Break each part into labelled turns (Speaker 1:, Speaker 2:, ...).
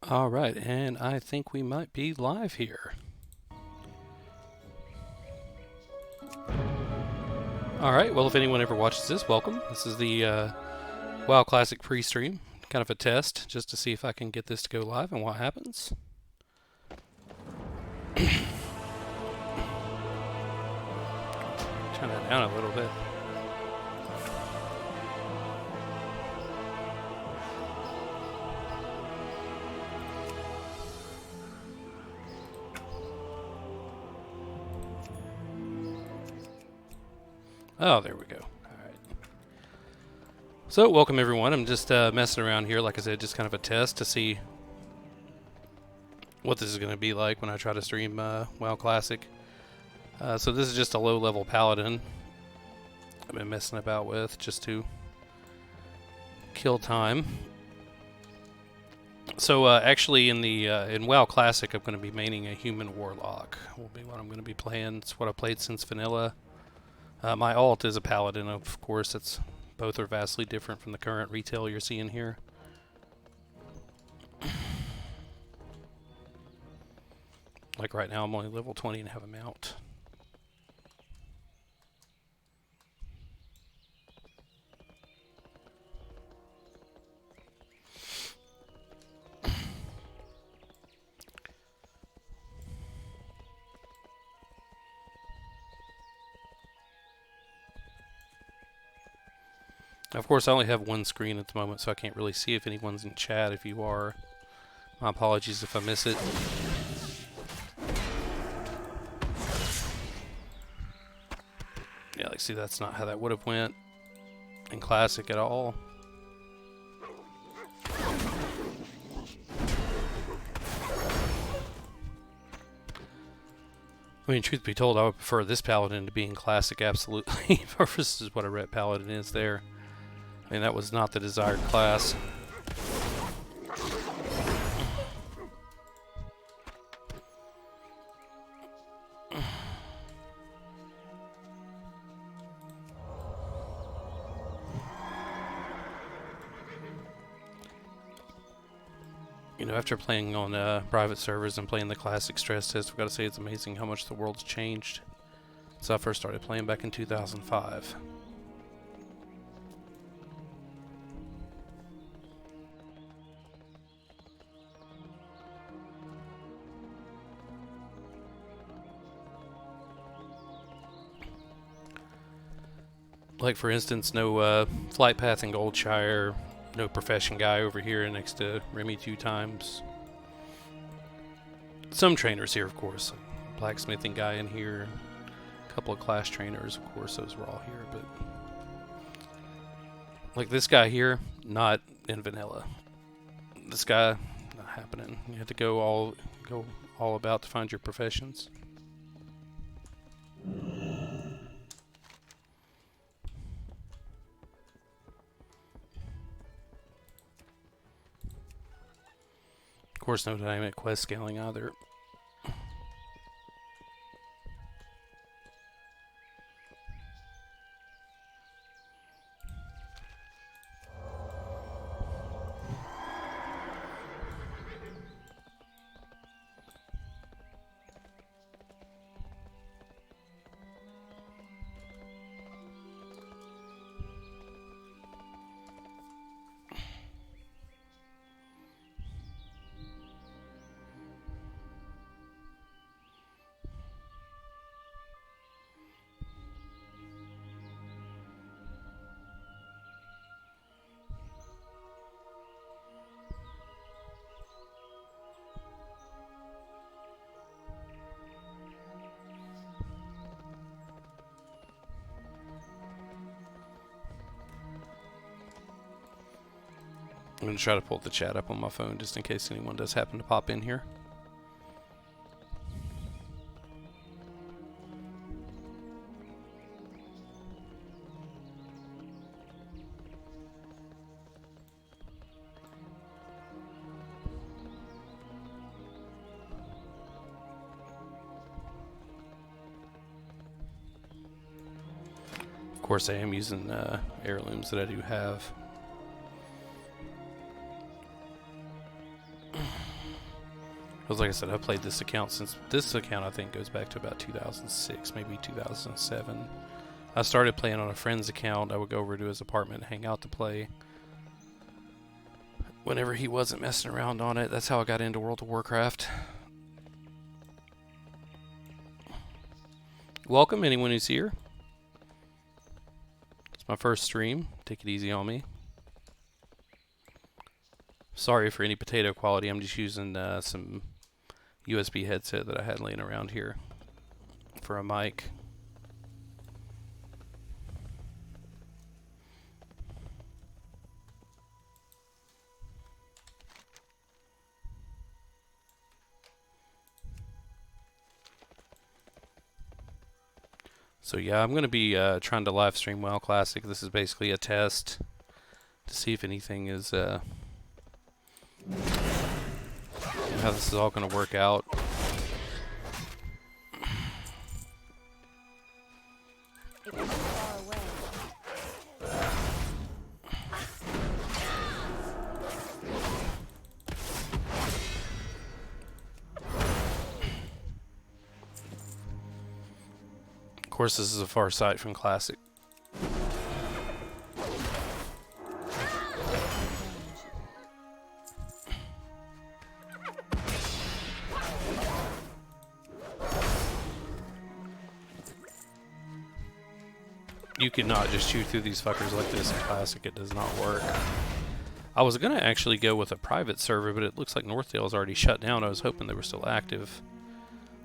Speaker 1: All right, and I think we might be live here. All right, well, if anyone ever watches this, welcome. This is the WoW Classic pre-stream, kind of a test, just to see if I can get this to go live and what happens. Turn that down a little bit. Oh, there we go. All right. So, welcome everyone. I'm just messing around here, like I said, just kind of a test to see what this is going to be like when I try to stream WoW Classic. So this is just a low-level paladin I've been messing about with just to kill time. So actually, in WoW Classic, I'm going to be maining a human warlock. Will be what I'm going to be playing. It's what I played since vanilla. My alt is a paladin, of course. It's both are vastly different from the current retail you're seeing here. Like right now, I'm only level 20 and have a mount. Of course, I only have one screen at the moment, so I can't really see if anyone's in chat. If you are, my apologies if I miss it. Yeah, like, see, that's not how that would have went in Classic at all. I mean, truth be told, I would prefer this Paladin to be in Classic, absolutely, versus what a Ret Paladin is there. I mean, that was not the desired class. You know, after playing on private servers and playing the Classic stress test, I've got to say it's amazing how much the world's changed since I first started playing back in 2005. Like, for instance, no flight path in Goldshire, no profession guy over here next to Remy 2 times. Some trainers here, of course, like blacksmithing guy in here, a couple of class trainers, of course, those were all here, but like this guy here, not in vanilla. This guy, not happening. You have to go all about to find your professions. Of course, no dynamic quest scaling either. I'm going to try to pull the chat up on my phone just in case anyone does happen to pop in here. Of course, I am using heirlooms that I do have. Because like I said, I've played this account since, this account I think goes back to about 2006, maybe 2007. I started playing on a friend's account. I would go over to his apartment and hang out to play whenever he wasn't messing around on it. That's how I got into World of Warcraft. Welcome anyone who's here. It's my first stream. Take it easy on me. Sorry for any potato quality. I'm just using some USB headset that I had laying around here for a mic. So yeah, I'm going to be trying to live stream WoW Classic. This is basically a test to see if anything is how this is all going to work out. Of course, this is a far sight from Classic. You cannot just shoot through these fuckers like this in Classic. It does not work. I was going to actually go with a private server, but it looks like Northdale is already shut down. I was hoping they were still active.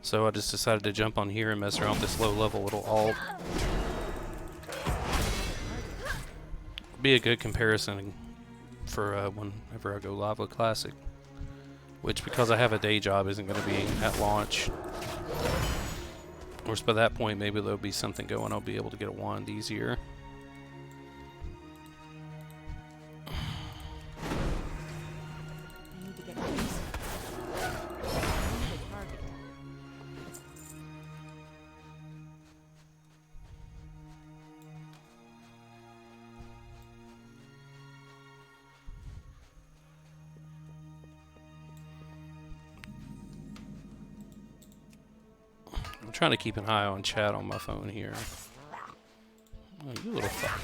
Speaker 1: So I just decided to jump on here and mess around with this low-level little alt. Be a good comparison for whenever I go live with Classic. Which, because I have a day job, isn't going to be at launch. Of course, by that point, maybe there'll be something going. I'll be able to get a wand easier. I'm trying to keep an eye on chat on my phone here. Oh, you little fuck.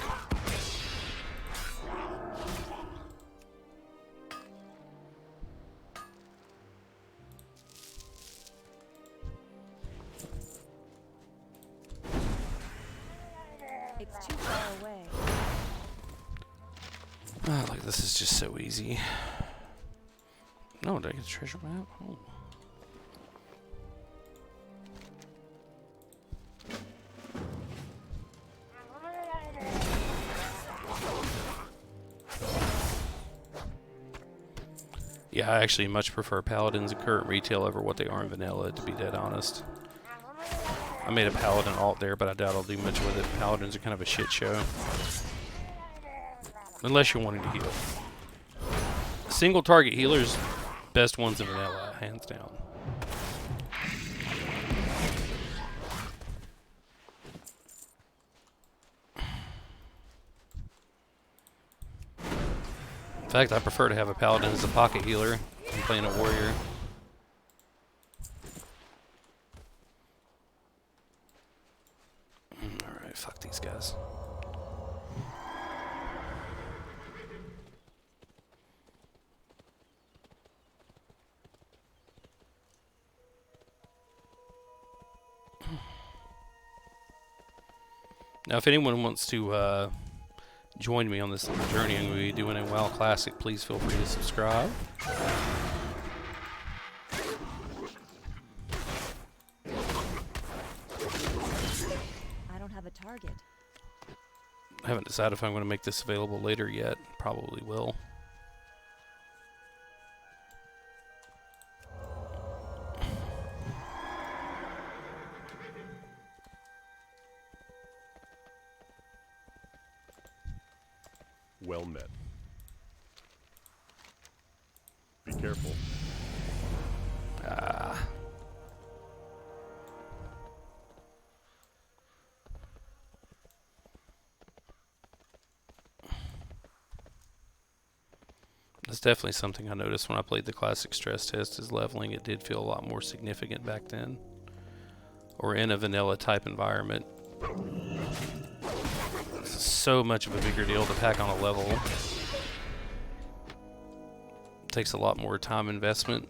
Speaker 2: It's too far away.
Speaker 1: Oh, like this is just so easy. No, did I get a treasure map? Oh. Yeah, I actually much prefer Paladins in current retail over what they are in vanilla, to be dead honest. I made a Paladin alt there, but I doubt I'll do much with it. Paladins are kind of a shit show. Unless you're wanting to heal. Single target healers, best ones in vanilla, hands down. In fact, I prefer to have a Paladin as a pocket healer than playing a warrior. Alright, fuck these guys. Now, if anyone wants to join me on this little journey I'm going to be doing in WoW Classic, please feel free to subscribe.
Speaker 2: I don't have a target.
Speaker 1: I haven't decided if I'm going to make this available later yet. Probably will.
Speaker 3: Well met. Be careful.
Speaker 1: It's definitely something I noticed when I played the classic stress test, is leveling. It did feel a lot more significant back then. Or in a vanilla type environment. It's so much of a bigger deal to pack on a level. It takes a lot more time investment.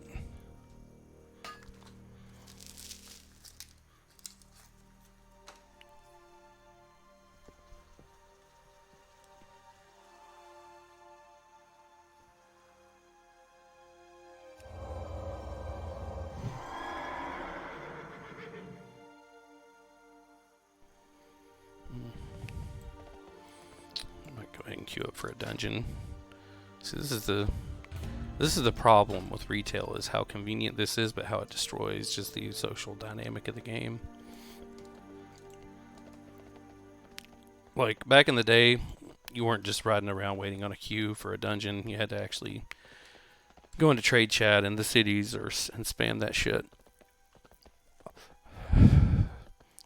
Speaker 1: And queue up for a dungeon. See, this is the problem with retail, is how convenient this is, but how it destroys just the social dynamic of the game. Like back in the day, you weren't just riding around waiting on a queue for a dungeon. You had to actually go into trade chat in the cities and spam that shit.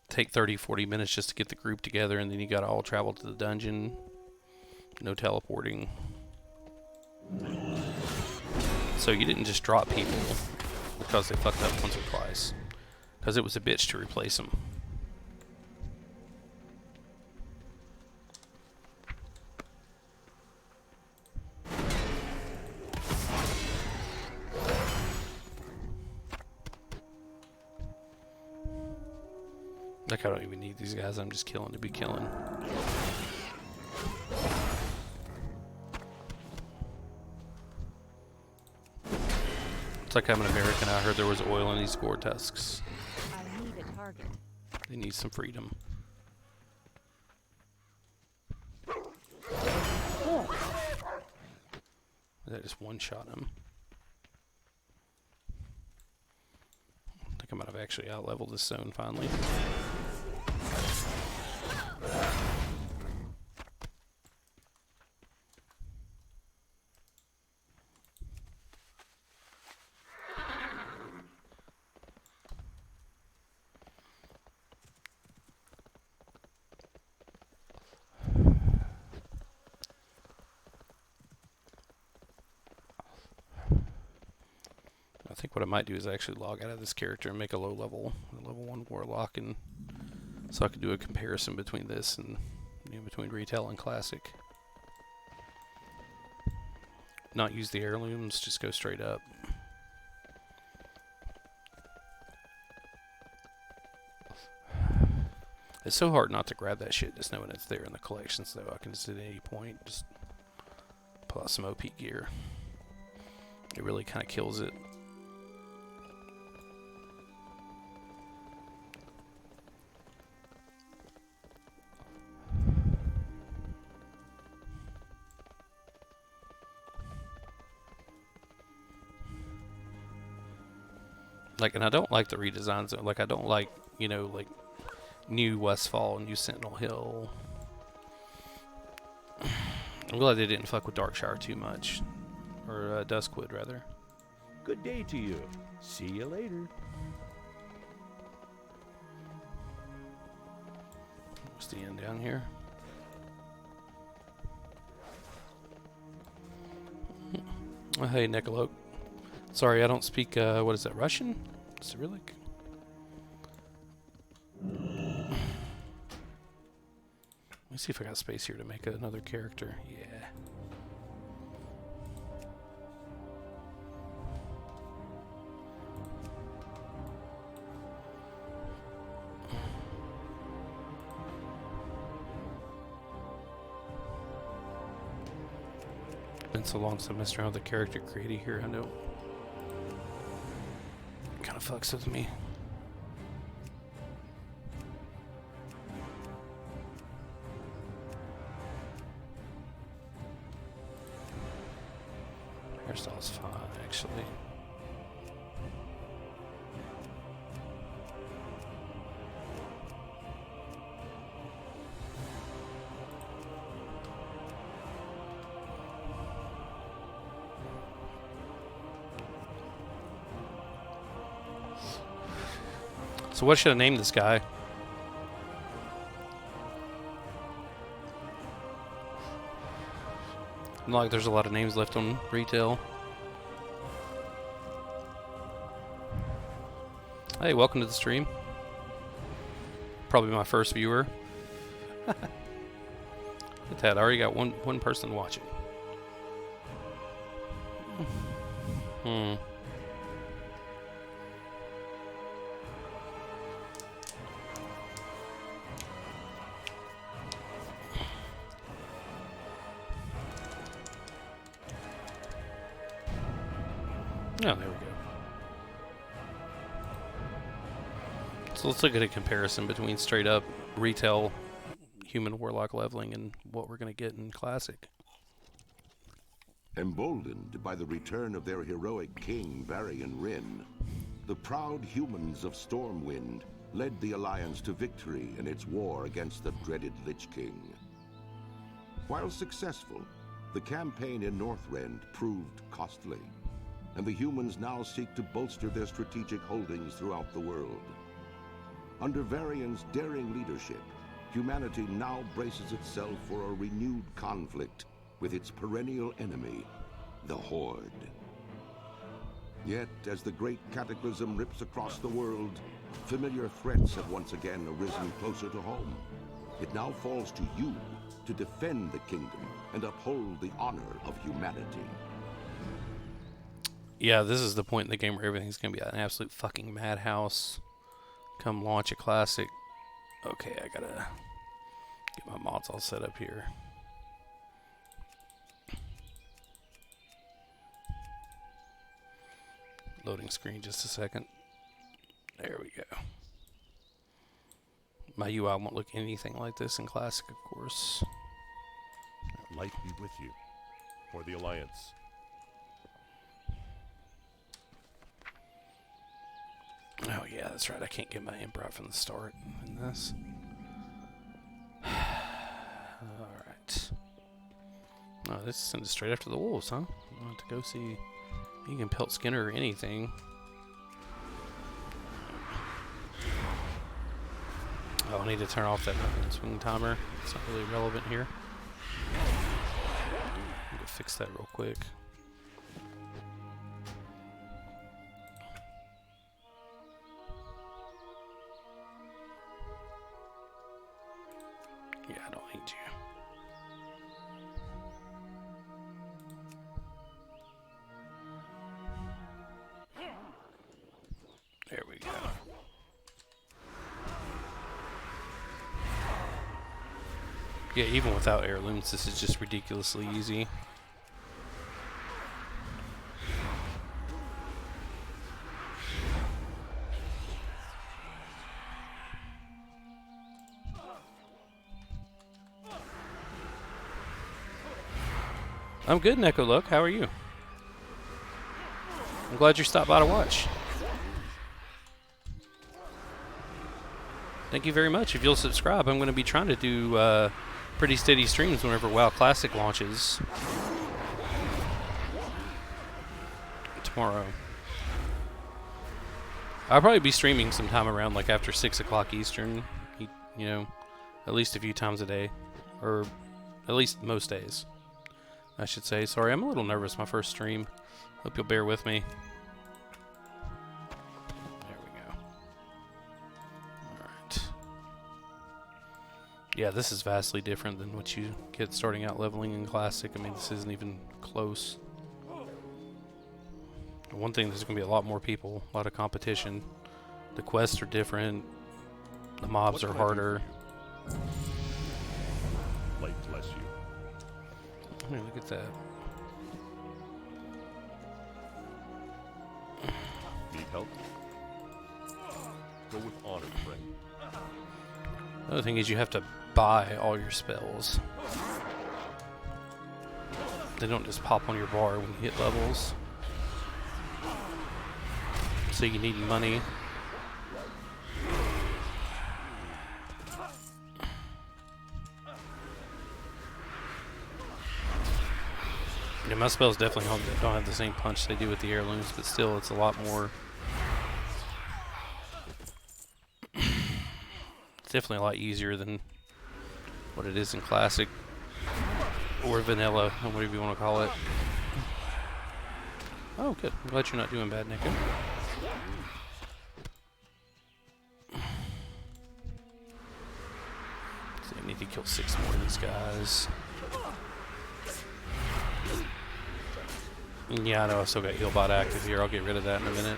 Speaker 1: Take 30-40 minutes just to get the group together, and then you gotta all travel to the dungeon. No teleporting. So you didn't just drop people because they fucked up once or twice, because it was a bitch to replace them. Like, I don't even need these guys, I'm just killing to be killing. It's like I'm an American. I heard there was oil in these gore tusks.
Speaker 2: I need a target.
Speaker 1: They need some freedom. That just one-shot him. I think I might have actually out-leveled this zone finally. I think what I might do is actually log out of this character and make a level 1 warlock, and so I could do a comparison between this and, you know, between retail and classic. Not use the heirlooms, just go straight up. It's so hard not to grab that shit just knowing it's there in the collection, so I can just at any point just pull out some OP gear. It really kind of kills it. Like, and I don't like the redesigns. Like, I don't like, you know, like New Westfall, New Sentinel Hill. I'm glad they didn't fuck with Darkshire too much, or Duskwood rather.
Speaker 3: Good day to you. See you later.
Speaker 1: What's the end down here? Oh, hey, Nicolo. Sorry, I don't speak, what is that, Russian? Cyrillic? Let me see if I got space here to make another character. Yeah. Been so long since I messed around with the character creator here, I know. Kind of fucks with me. Hairstyle's fine, actually. So what should I name this guy? Not like there's a lot of names left on retail. Hey, welcome to the stream. Probably my first viewer. Look at that, I already got one person watching. Hmm. Oh, there we go. So let's look at a comparison between straight up retail human warlock leveling and what we're going to get in Classic.
Speaker 4: Emboldened by the return of their heroic king, Varian Wrynn, the proud humans of Stormwind led the Alliance to victory in its war against the dreaded Lich King. While successful, the campaign in Northrend proved costly, and the humans now seek to bolster their strategic holdings throughout the world. Under Varian's daring leadership, humanity now braces itself for a renewed conflict with its perennial enemy, the Horde. Yet, as the great cataclysm rips across the world, familiar threats have once again arisen closer to home. It now falls to you to defend the kingdom and uphold the honor of humanity.
Speaker 1: Yeah, this is the point in the game where everything's going to be an absolute fucking madhouse. Come launch a Classic. Okay, I gotta get my mods all set up here. Loading screen just a second. There we go. My UI won't look anything like this in Classic, of course.
Speaker 3: Light be with you. For the Alliance.
Speaker 1: Oh yeah, that's right. I can't get my improv from the start in this. Alright. Oh, this sends us straight after the wolves, huh? I want to go see. You can pelt Skinner or anything. Oh, I need to turn off that swing timer. It's not really relevant here. I need to fix that real quick. Yeah, I don't need you. There we go. Yeah, even without heirlooms, this is just ridiculously easy. I'm good, Neko Look. How are you? I'm glad you stopped by to watch. Thank you very much. If you'll subscribe, I'm going to be trying to do pretty steady streams whenever WoW Classic launches. Tomorrow. I'll probably be streaming sometime around like after 6 o'clock Eastern. You know, at least a few times a day. Or at least most days, I should say. Sorry, I'm a little nervous. My first stream. Hope you'll bear with me. There we go. Alright. Yeah, this is vastly different than what you get starting out leveling in Classic. I mean, this isn't even close. One thing, there's going to be a lot more people, a lot of competition. The quests are different. The mobs are harder.
Speaker 3: Light bless you.
Speaker 1: Hey, look at that.
Speaker 3: Need help? Go with honor, friend.
Speaker 1: Another thing is you have to buy all your spells. They don't just pop on your bar when you hit levels. So you need money. Yeah, my spells definitely don't have the same punch they do with the heirlooms, but still, it's a lot more. It's definitely a lot easier than what it is in Classic. or vanilla, or whatever you want to call it. Oh, good. I'm glad you're not doing bad, Nico. So I need to kill 6 more of these guys. Yeah, I know I still got Healbot active here. I'll get rid of that in a minute.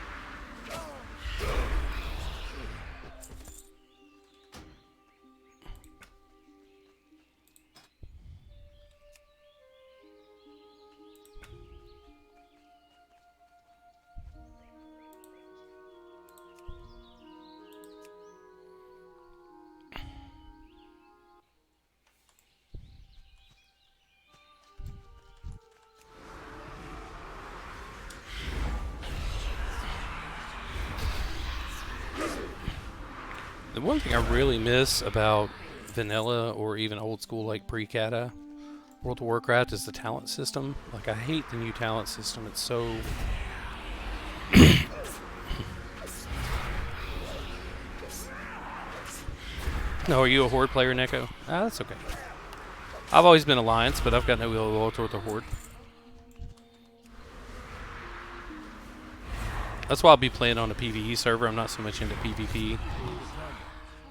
Speaker 1: The one thing I really miss about vanilla or even old school like pre-Cata World of Warcraft is the talent system. Like, I hate the new talent system. It's so... No, are you a Horde player, Neko? Ah, that's okay. I've always been Alliance, but I've got no ill will toward the Horde. That's why I'll be playing on a PvE server. I'm not so much into PvP.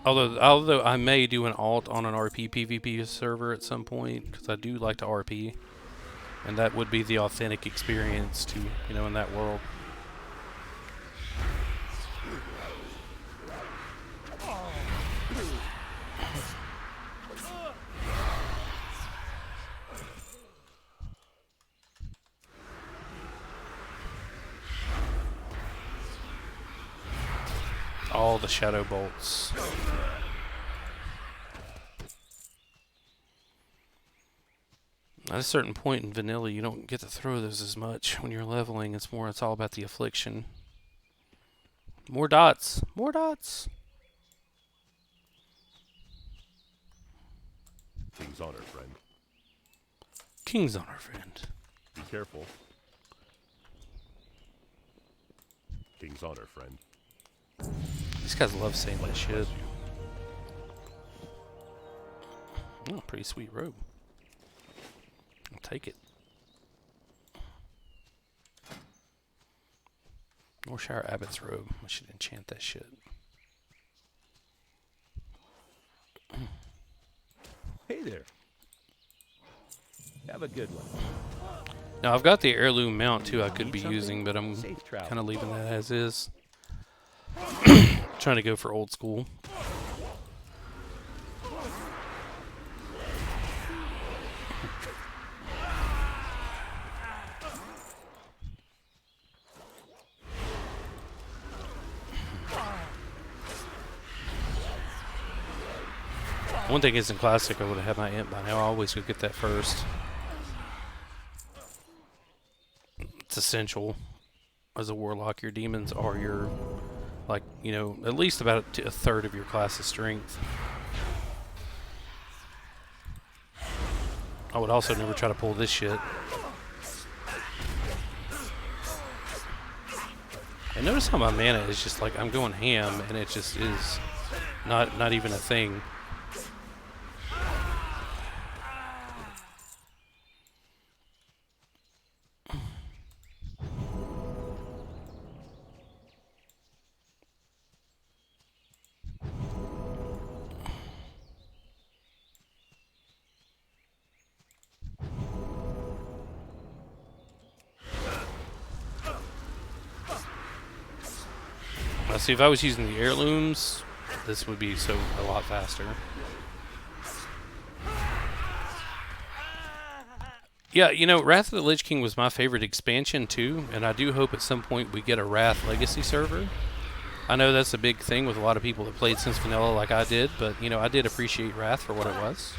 Speaker 1: Although I may do an alt on an RP PvP server at some point, because I do like to RP, and that would be the authentic experience to, you know, in that world. All the shadow bolts. At a certain point in vanilla, you don't get to throw those as much when you're leveling. It's all about the affliction. More dots. More dots.
Speaker 3: King's honor, friend.
Speaker 1: King's honor, friend.
Speaker 3: Be careful. King's honor, friend.
Speaker 1: These guys love saying that shit. Oh, pretty sweet robe. I'll take it. Northshire Abbot's robe. I should enchant that shit.
Speaker 3: Hey there. Have a good one.
Speaker 1: Now, I've got the heirloom mount too I could be
Speaker 3: Need something?
Speaker 1: using, but I'm
Speaker 3: Safe travel.
Speaker 1: kind of leaving that as is. Trying to go for old school. One thing is in Classic, I would have had my imp by now. I always would get that first. It's essential. As a warlock, your demons are your, like, you know, at least about a third of your class's strength. I would also never try to pull this shit. And notice how my mana is just like, I'm going ham, and it just is not even a thing. See, if I was using the heirlooms, this would be a lot faster. Yeah, you know, Wrath of the Lich King was my favorite expansion too, and I do hope at some point we get a Wrath Legacy server. I know that's a big thing with a lot of people that played since vanilla like I did, but, you know, I did appreciate Wrath for what it was.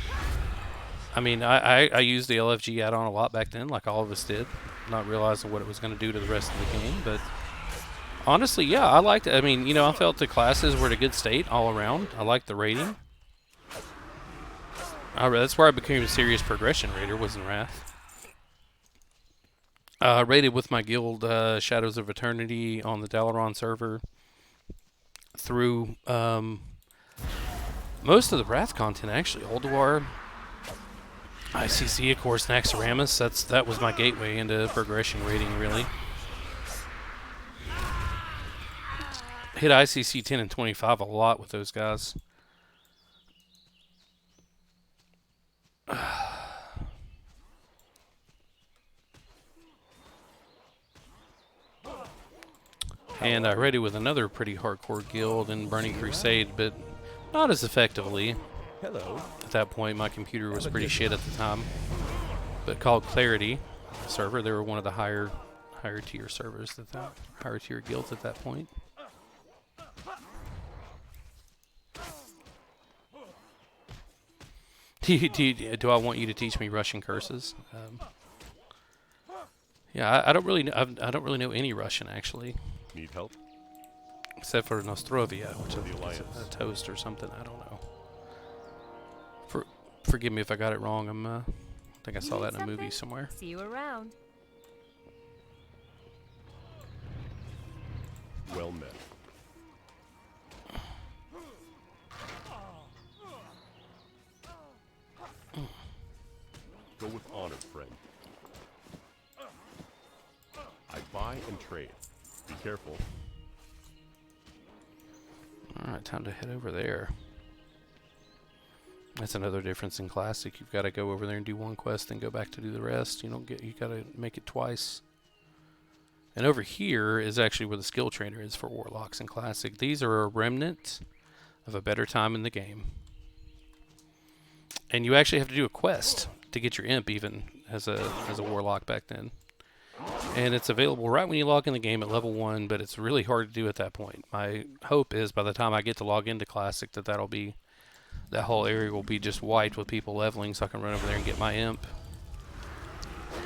Speaker 1: I mean, I used the LFG add-on a lot back then, like all of us did, not realizing what it was going to do to the rest of the game, but... honestly, yeah, I liked it. I mean, you know, I felt the classes were in a good state all around. I liked the rating. That's where I became a serious progression raider, was in Wrath. I raided with my guild, Shadows of Eternity, on the Dalaran server through most of the Wrath content, actually. Ulduar, ICC, of course, Naxxramas. That was my gateway into progression rating, really. Hit ICC 10 and 25 a lot with those guys. And I raided with another pretty hardcore guild in Burning Crusade, but not as effectively.
Speaker 3: Hello.
Speaker 1: At that point, my computer was pretty shit at the time. But called Clarity server, they were one of the higher tier servers higher tier guilds at that point. Do I want you to teach me Russian curses? Yeah, I don't really know any Russian actually,
Speaker 3: Need help?
Speaker 1: except for Nostrovia, which
Speaker 3: The
Speaker 1: is
Speaker 3: Alliance.
Speaker 1: a toast or something. I don't know. Forgive me if I got it wrong. I think I saw that in a movie somewhere.
Speaker 2: See you around.
Speaker 3: Well met. Go with honor, friend. I buy and trade. Be careful.
Speaker 1: Alright, time to head over there. That's another difference in Classic. You've got to go over there and do one quest and go back to do the rest. You got to make it twice. And over here is actually where the skill trainer is for Warlocks in Classic. These are a remnant of a better time in the game. And you actually have to do a quest to get your imp even as a Warlock back then. And it's available right when you log in the game at level 1, but it's really hard to do at that point. My hope is by the time I get to log into Classic that whole area will be just wiped with people leveling so I can run over there and get my imp.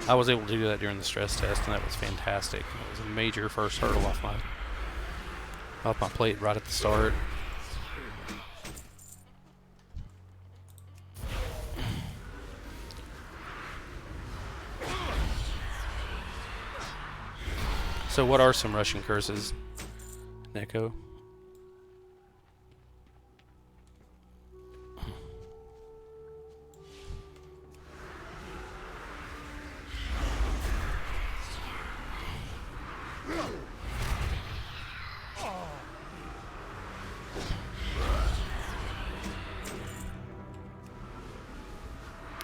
Speaker 1: I was able to do that during the stress test and that was fantastic. It was a major first hurdle off my plate right at the start. So what are some Russian curses, Neko?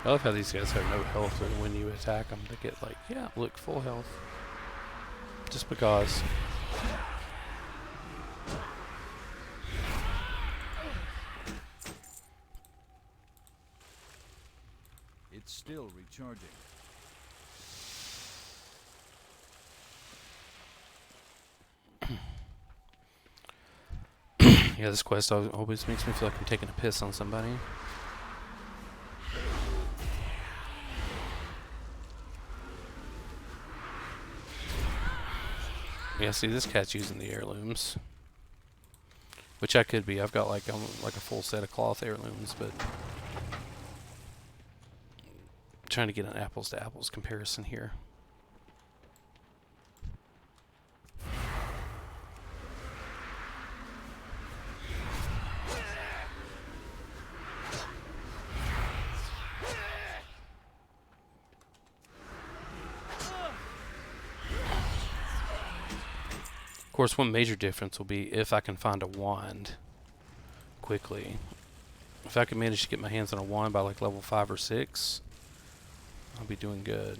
Speaker 1: I love how these guys have no health, and when you attack them, they get like, yeah, look, full health. Just because.
Speaker 5: It's still recharging.
Speaker 1: Yeah, this quest always makes me feel like I'm taking a piss on somebody. Yeah, see, this cat's using the heirlooms, which I could be. I've got like a full set of cloth heirlooms, but I'm trying to get an apples to apples comparison here. Of course, one major difference will be if I can find a wand quickly. If I can manage to get my hands on a wand by like level 5 or 6, I'll be doing good.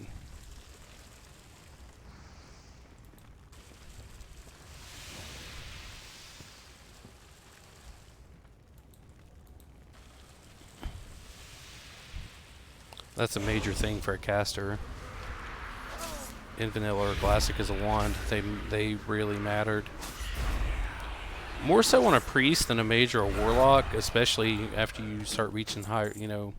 Speaker 1: That's a major thing for a caster. In vanilla or classic as a wand, they really mattered. More so on a priest than a mage or a warlock, especially after you start reaching higher, you know,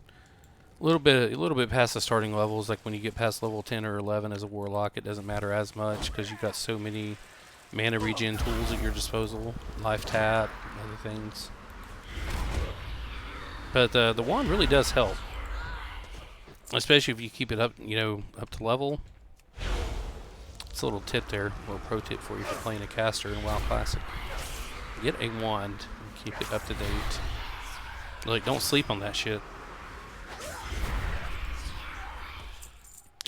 Speaker 1: a little bit past the starting levels. Like when you get past level 10 or 11 as a warlock, it doesn't matter as much because you've got so many mana regen tools at your disposal, life tap, other things. But the wand really does help, especially if you keep it up, you know, up to level. It's a little tip there, a little pro tip for you for playing a caster in WoW Classic. Get a wand and keep it up to date. Like, don't sleep on that shit.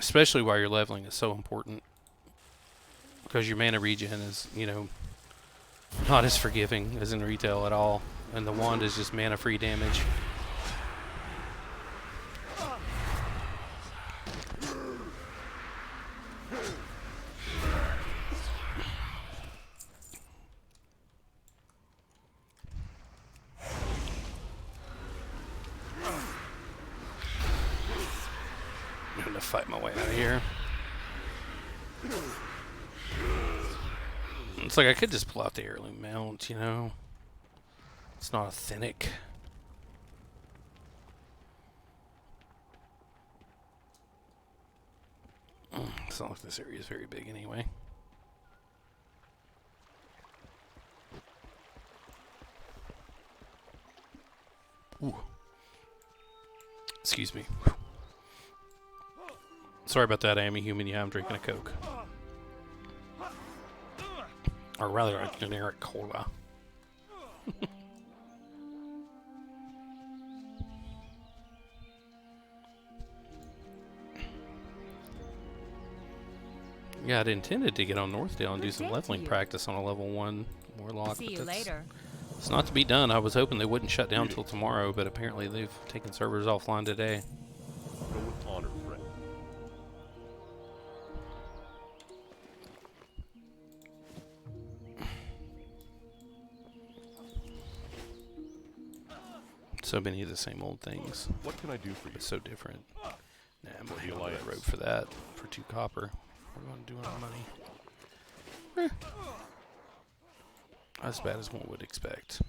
Speaker 1: especially while you're leveling, is so important. Because your mana regen is, you know, not as forgiving as in retail at all. And the wand is just mana free damage. I'm gonna fight my way out of here. It's like I could just pull out the heirloom mount, you know. It's not authentic. It's not like this area is very big anyway. Ooh. Excuse me. Sorry about that, I am a human. Yeah, I'm drinking a Coke. Or rather, a generic cola. Yeah, I'd intended to get on Northdale and do some leveling practice on a level 1 warlock.
Speaker 2: See you later.
Speaker 1: It's not to be done. I was hoping they wouldn't shut down till tomorrow, but apparently they've taken servers offline today.
Speaker 3: Go with honor, friend.
Speaker 1: So many of the same old things.
Speaker 3: What can I do for you?
Speaker 1: It's so different. Nah, I'm going to
Speaker 3: The
Speaker 1: hit on that
Speaker 3: Alliance.
Speaker 1: road for that. For 2 copper. What do I do on money? As bad as one would expect.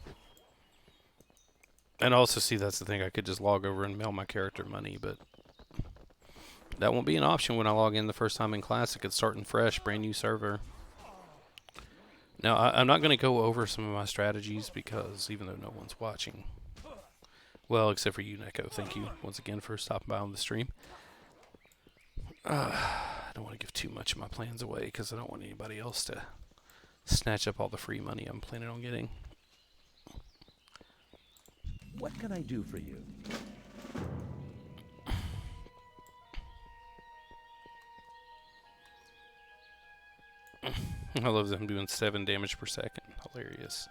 Speaker 1: And also, see, that's the thing. I could just log over and mail my character money, but that won't be an option when I log in the first time in Classic. It's starting fresh, brand new server. Now, I'm not going to go over some of my strategies because even though no one's watching, well, except for you, Neko. Thank you once again for stopping by on the stream. I don't want to give too much of my plans away because I don't want anybody else to snatch up all the free money I'm planning on getting.
Speaker 6: What can I do for you?
Speaker 1: I love them doing 7 damage per second. Hilarious.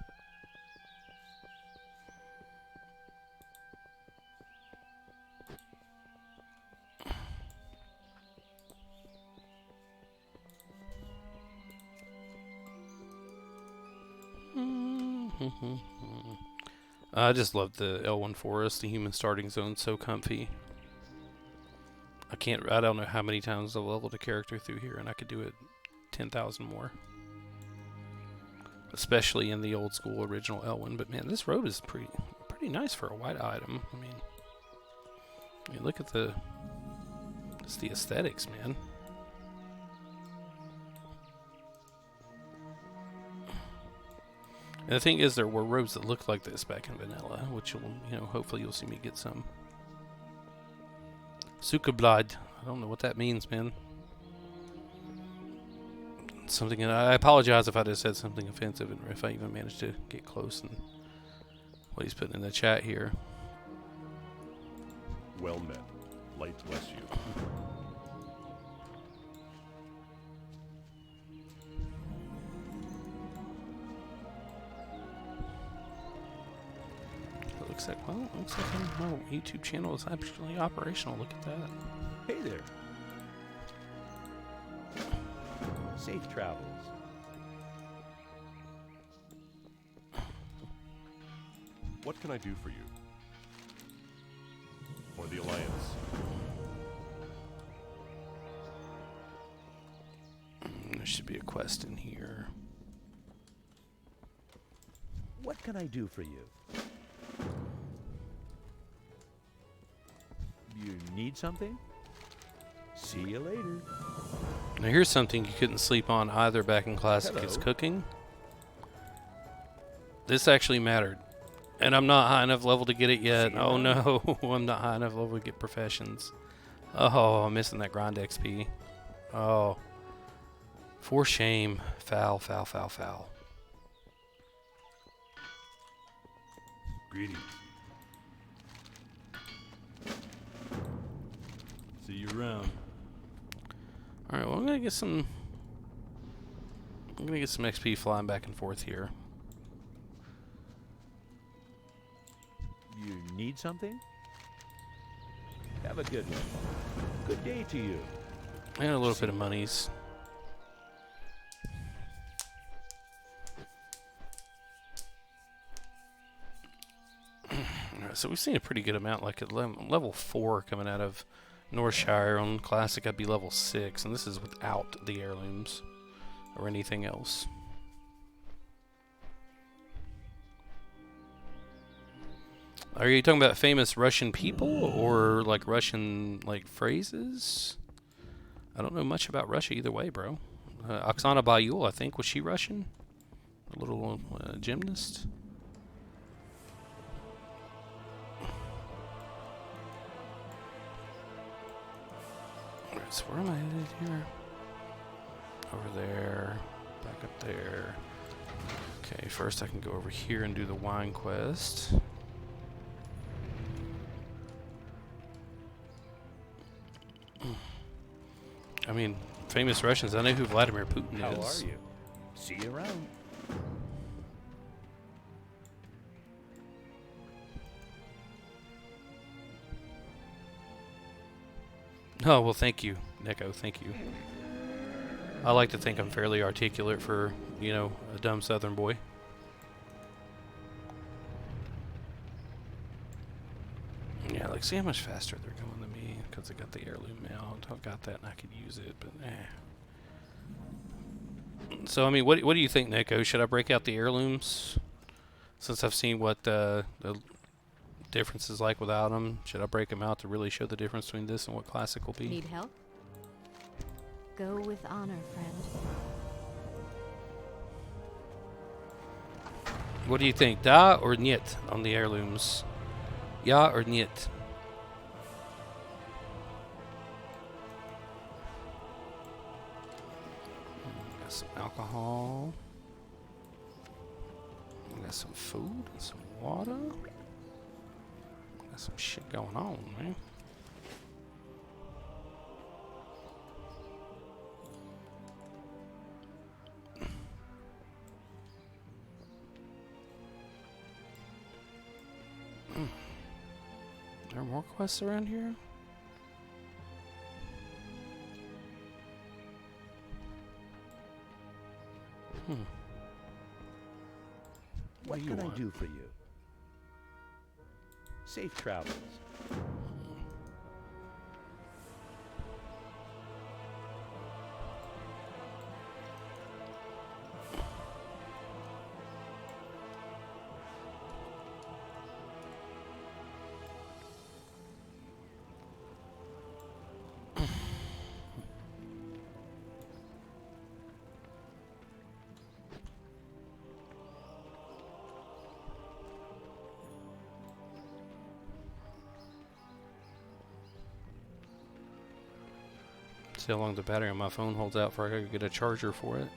Speaker 1: I just love the L1 forest, the human starting zone, so comfy. I don't know how many times I've leveled a character through here, and I could do it 10,000 more. Especially in the old school original L1, but man, this road is pretty nice for a white item. I mean, look at just the aesthetics, man. And the thing is, there were roads that looked like this back in vanilla, which hopefully you'll see me get some. Sukablad. I don't know what that means, man. Something, and I apologize if I just said something offensive, and if I even managed to get close and what he's putting in the chat here.
Speaker 3: Well met. Light bless you. Looks like my YouTube channel is actually operational. Look at that.
Speaker 6: Hey there. Safe travels.
Speaker 3: What can I do for you? For the Alliance.
Speaker 1: There should be a quest in here.
Speaker 6: What can I do for you? You need something? See you later.
Speaker 1: Now here's something you couldn't sleep on either back in Classic. It's
Speaker 6: Hello.
Speaker 1: cooking. This actually mattered. And I'm not high enough level to get it yet.
Speaker 6: See
Speaker 1: Oh
Speaker 6: you
Speaker 1: no, I'm not high enough level to get professions. Oh, I'm missing that grind XP. Oh. For shame. Foul, foul, foul, foul.
Speaker 3: Greetings. See you around.
Speaker 1: All right, well, I'm gonna get some XP flying back and forth here.
Speaker 6: You need something? Have a good one. Good day to you.
Speaker 1: And a little bit of monies. Alright, so we've seen a pretty good amount, like at level 4 coming out of Northshire. On Classic, I'd be level 6, and this is without the heirlooms or anything else. Are you talking about famous Russian people or like Russian like phrases? I don't know much about Russia either way, bro. Oksana Bayul, I think, was she Russian? A little gymnast. Alright, so where am I headed here? Over there, back up there. Okay, first I can go over here and do the wine quest. I mean, famous Russians. I know who Vladimir Putin
Speaker 6: How
Speaker 1: is.
Speaker 6: are you? See you around.
Speaker 1: Oh, well, thank you, Neko. Thank you. I like to think I'm fairly articulate for, you know, a dumb southern boy. Yeah, like, see how much faster they're going than me because I got the heirloom out. I got that and I could use it, but So, I mean, what do you think, Neko? Should I break out the heirlooms? Since I've seen what the difference is like without them, should I break them out to really show the difference between this and what Classic will be?
Speaker 2: Need help? Go with honor, friend.
Speaker 1: What do you think, da or niet on the heirlooms? Ja or niet? Got some alcohol. Got some food and some water. Got some shit going on, man. Are there more quests around here?
Speaker 6: What
Speaker 1: do you
Speaker 6: can I
Speaker 1: want?
Speaker 6: do for you? Safe travels.
Speaker 1: See how long the battery on my phone holds out before I gotta get a charger for it.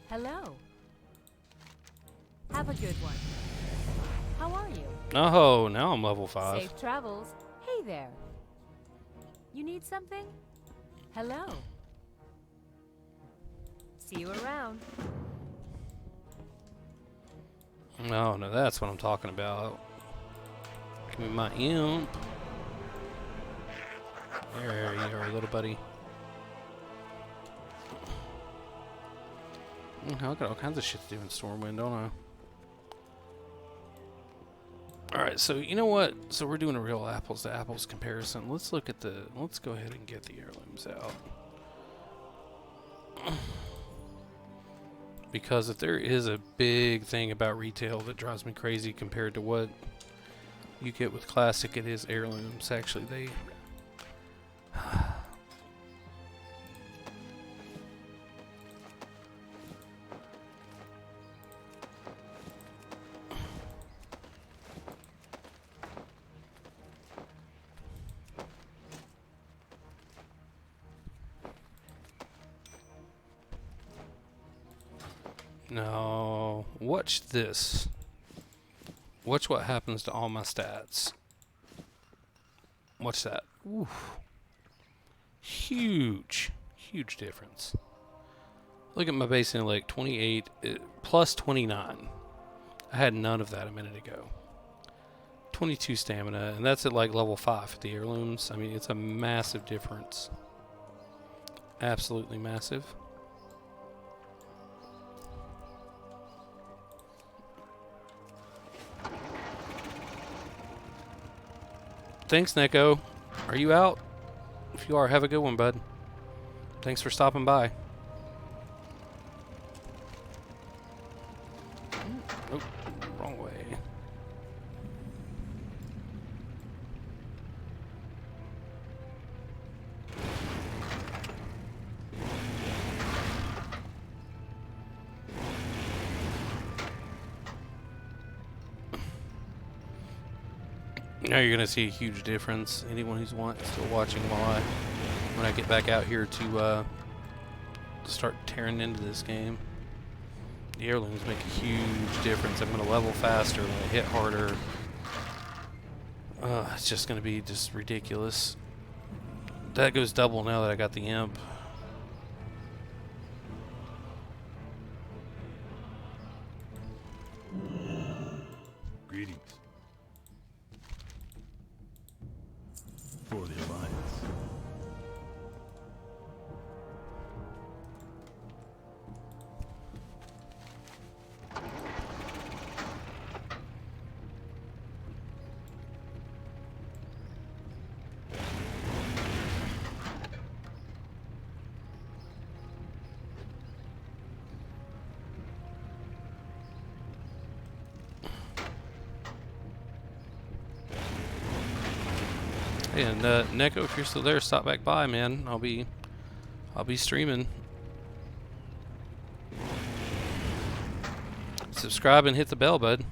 Speaker 2: Hello. Have a good one. How are you?
Speaker 1: Oh, now I'm level 5.
Speaker 2: Safe travels. Hey there. You need something? Hello. See you around.
Speaker 1: Oh, no, that's what I'm talking about. Give me my imp. There you are, little buddy. I got all kinds of shit to do in Stormwind, don't I? Alright, so you know what? So we're doing a real apples to apples comparison. Let's look at the... Let's go ahead and get the heirlooms out. Because if there is a big thing about retail that drives me crazy compared to what you get with Classic, it is heirlooms. Actually, they... No, watch this. Watch what happens to all my stats. Watch that. Oof. Huge difference. Look at my base intellect, 28 plus 29. I had none of that a minute ago. 22 stamina, and that's at like level 5 at the heirlooms. I mean, it's a massive difference. Absolutely massive. Thanks, Neko. Are you out? If you are, have a good one, bud. Thanks for stopping by. Oh, wrong way. Now you're gonna see a huge difference. Anyone who's still watching when I get back out here to start tearing into this game. The heirlooms make a huge difference. I'm gonna level faster, I'm gonna hit harder. It's just gonna be just ridiculous. That goes double now that I got the imp.
Speaker 5: Greetings. For the Alliance.
Speaker 1: Hey, and Neko, if you're still there, stop back by, man. I'll be streaming. Subscribe and hit the bell, bud.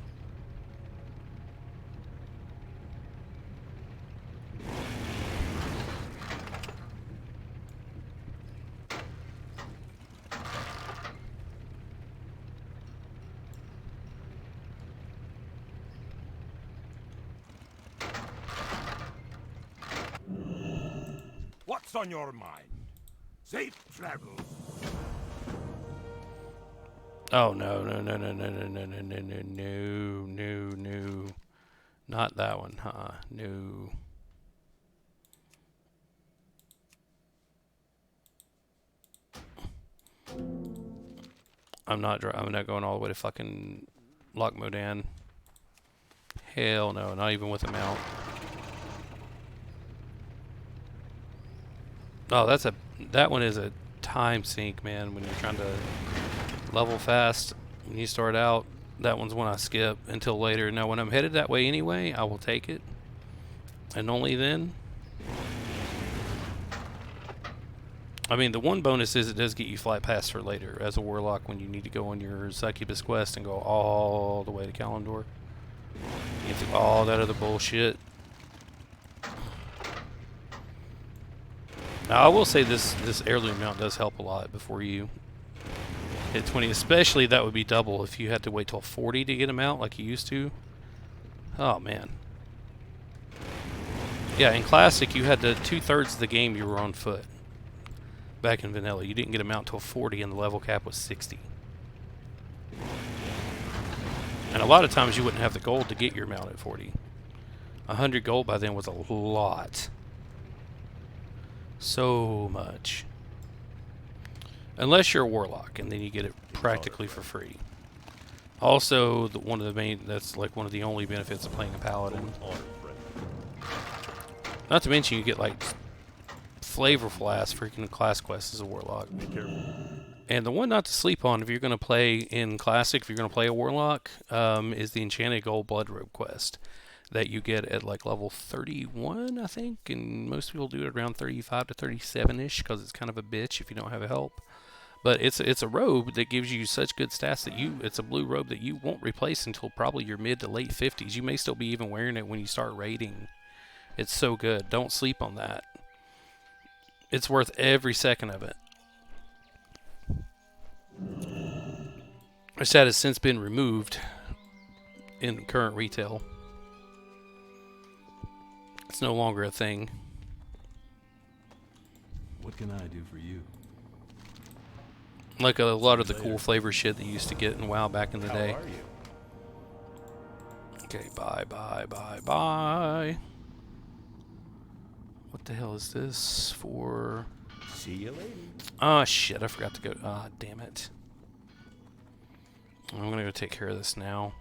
Speaker 7: What's on your mind? Safe travels.
Speaker 1: Oh no. No. Not that one, huh? No. I'm not going all the way to fucking Loch Modan. Hell no, not even with a mount. Oh, that one is a time sink, man, when you're trying to level fast. When you start out, that one's one I skip until later. Now, when I'm headed that way anyway, I will take it. And only then. I mean, the one bonus is it does get you flight pass for later as a warlock when you need to go on your succubus quest and go all the way to Kalimdor. You get through all that other bullshit. Now, I will say this heirloom mount does help a lot before you hit 20. Especially that would be double if you had to wait till 40 to get him out like you used to. Oh, man. Yeah, in Classic, you had 2/3 of the game you were on foot. Back in Vanilla, you didn't get him out till 40 and the level cap was 60. And a lot of times you wouldn't have the gold to get your mount at 40. 100 gold by then was a lot. So much. Unless you're a warlock, and then you get it practically for free. Also, that's like one of the only benefits of playing a paladin. Not to mention you get like flavorful ass freaking class quests as a warlock.
Speaker 6: Be careful.
Speaker 1: And the one not to sleep on if you're going to play in Classic, if you're going to play a warlock, is the Enchanted Gold Blood Robe quest that you get at like level 31, I think, and most people do it around 35 to 37-ish because it's kind of a bitch if you don't have help. But it's a robe that gives you such good stats that it's a blue robe that you won't replace until probably your mid to late 50s. You may still be even wearing it when you start raiding. It's so good. Don't sleep on that. It's worth every second of it. Which that has since been removed in current retail. It's no longer a thing.
Speaker 5: can I do for you?
Speaker 1: Like a lot of the
Speaker 5: Later.
Speaker 1: cool flavor shit that you used to get in WoW back in the
Speaker 6: How
Speaker 1: day.
Speaker 6: are you?
Speaker 1: Okay, bye, bye, bye, bye. What the hell is this for?
Speaker 6: See you later.
Speaker 1: Oh shit, I forgot to go. Ah, damn it. I'm gonna go take care of this now.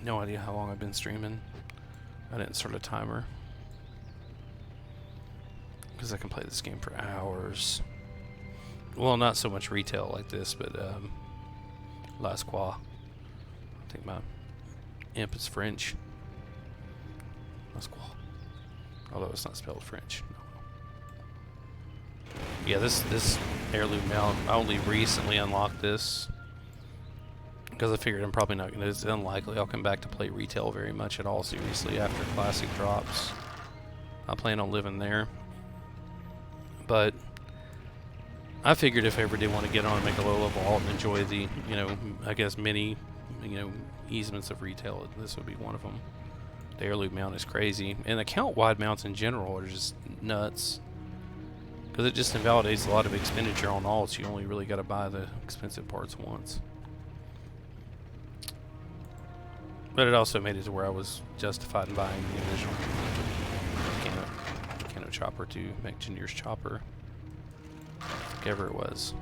Speaker 1: No idea how long I've been streaming. I didn't start a timer. Because I can play this game for hours. Well, not so much retail like this, but La Squaw. I think my imp is French. La Squaw. Although it's not spelled French. No. Yeah, this heirloom mount, I only recently unlocked this. Because I figured I'm probably not going to, it's unlikely I'll come back to play retail very much at all seriously after Classic drops. I plan on living there. But I figured if I ever did want to get on and make a low level alt and enjoy the, you know, I guess many, you know, easements of retail, this would be one of them. The heirloom mount is crazy. And account wide mounts in general are just nuts. Because it just invalidates a lot of expenditure on alts. You only really got to buy the expensive parts once. But it also made it to where I was justified in buying the original Cano chopper to make Engineer's chopper. Whatever it was.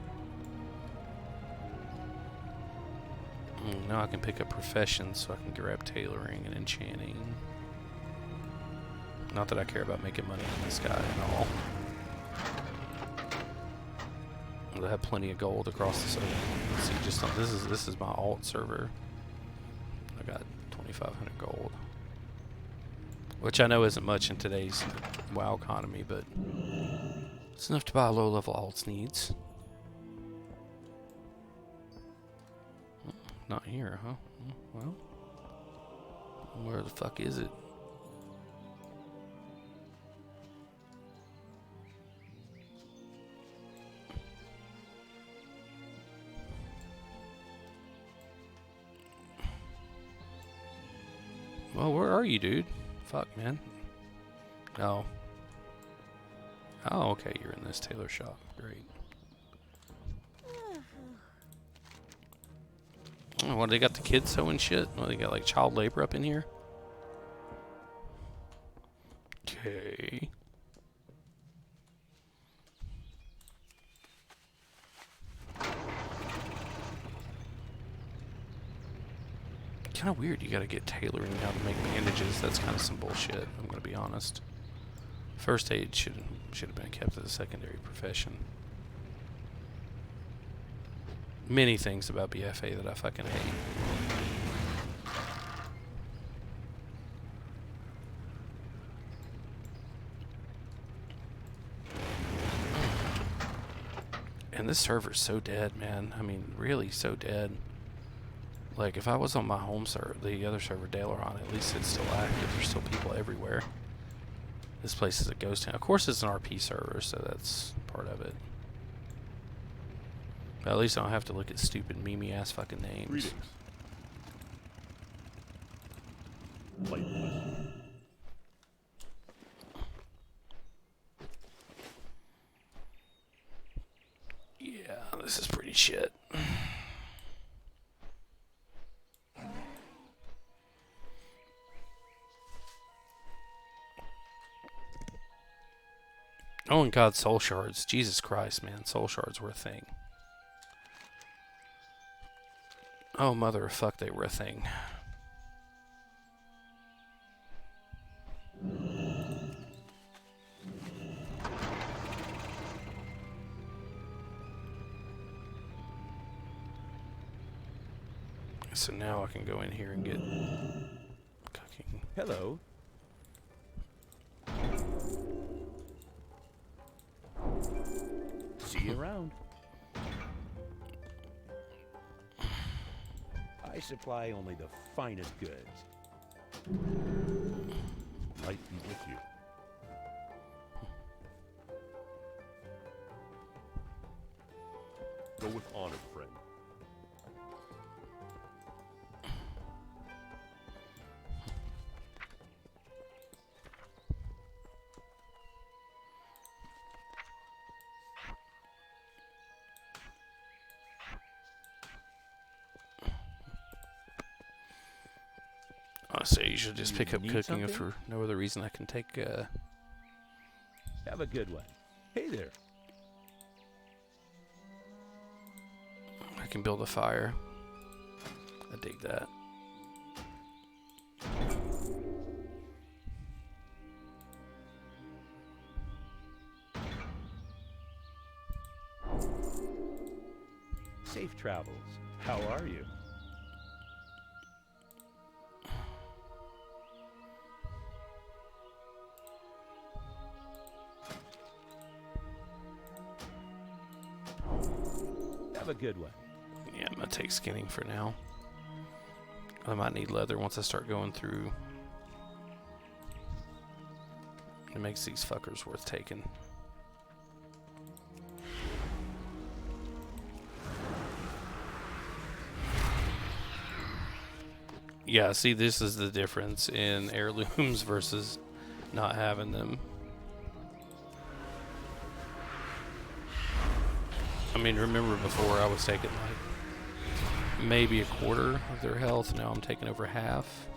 Speaker 1: Now I can pick up professions so I can grab tailoring and enchanting. Not that I care about making money in this guy at all. I have plenty of gold across the server. Let's see, just on, this is my alt server. I got 2,500 gold, which I know isn't much in today's WoW economy, but it's enough to buy a low-level alt's needs. Not here, huh? Well, where the fuck is it? Well, where are you, dude? Fuck, man. Oh. Oh, okay, you're in this tailor shop. Great. Oh, what, they got the kids sewing shit? Oh, they got like child labor up in here? Okay. Kind of weird. You got to get tailoring how to make bandages. That's kind of some bullshit. I'm gonna be honest. First aid should have been kept as a secondary profession. Many things about BfA that I fucking hate. And this server's so dead, man. I mean, really so dead. Like, if I was on my home server, the other server, Daileron, at least it's still active. There's still people everywhere. This place is a ghost town. Of course, it's an RP server, so that's part of it. But at least I don't have to look at stupid, meme-ass fucking names.
Speaker 5: Greetings. Light bless.
Speaker 1: Yeah, this is pretty shit. Oh, and God, soul shards. Jesus Christ, man. Soul shards were a thing. Oh, mother of fuck, they were a thing. So now I can go in here and get cooking.
Speaker 6: Hello. See you around. I supply only the finest goods.
Speaker 5: Light be with you.
Speaker 7: Go with honor, friend.
Speaker 1: I say you should just
Speaker 6: You
Speaker 1: pick up
Speaker 6: need
Speaker 1: cooking if
Speaker 6: something?
Speaker 1: for no other reason. I can take.
Speaker 6: Have a good one. Hey there.
Speaker 1: I can build a fire. I dig that.
Speaker 6: Safe travels. How are you? Have a good one.
Speaker 1: Yeah, I'm gonna take skinning for now. I might need leather once I start going through. It makes these fuckers worth taking. Yeah, see, this is the difference in heirlooms versus not having them. I mean, remember before I was taking like maybe a quarter of their health. Now I'm taking over half.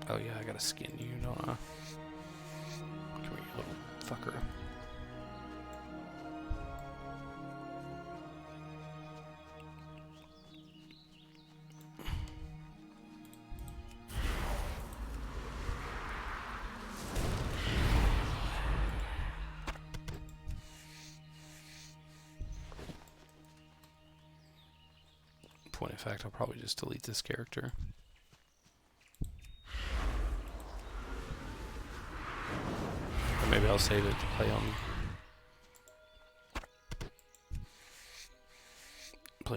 Speaker 1: Oh yeah, I gotta skin you, don't I? Come here, you little fucker. Point of fact, I'll probably just delete this character. Or maybe I'll save it to play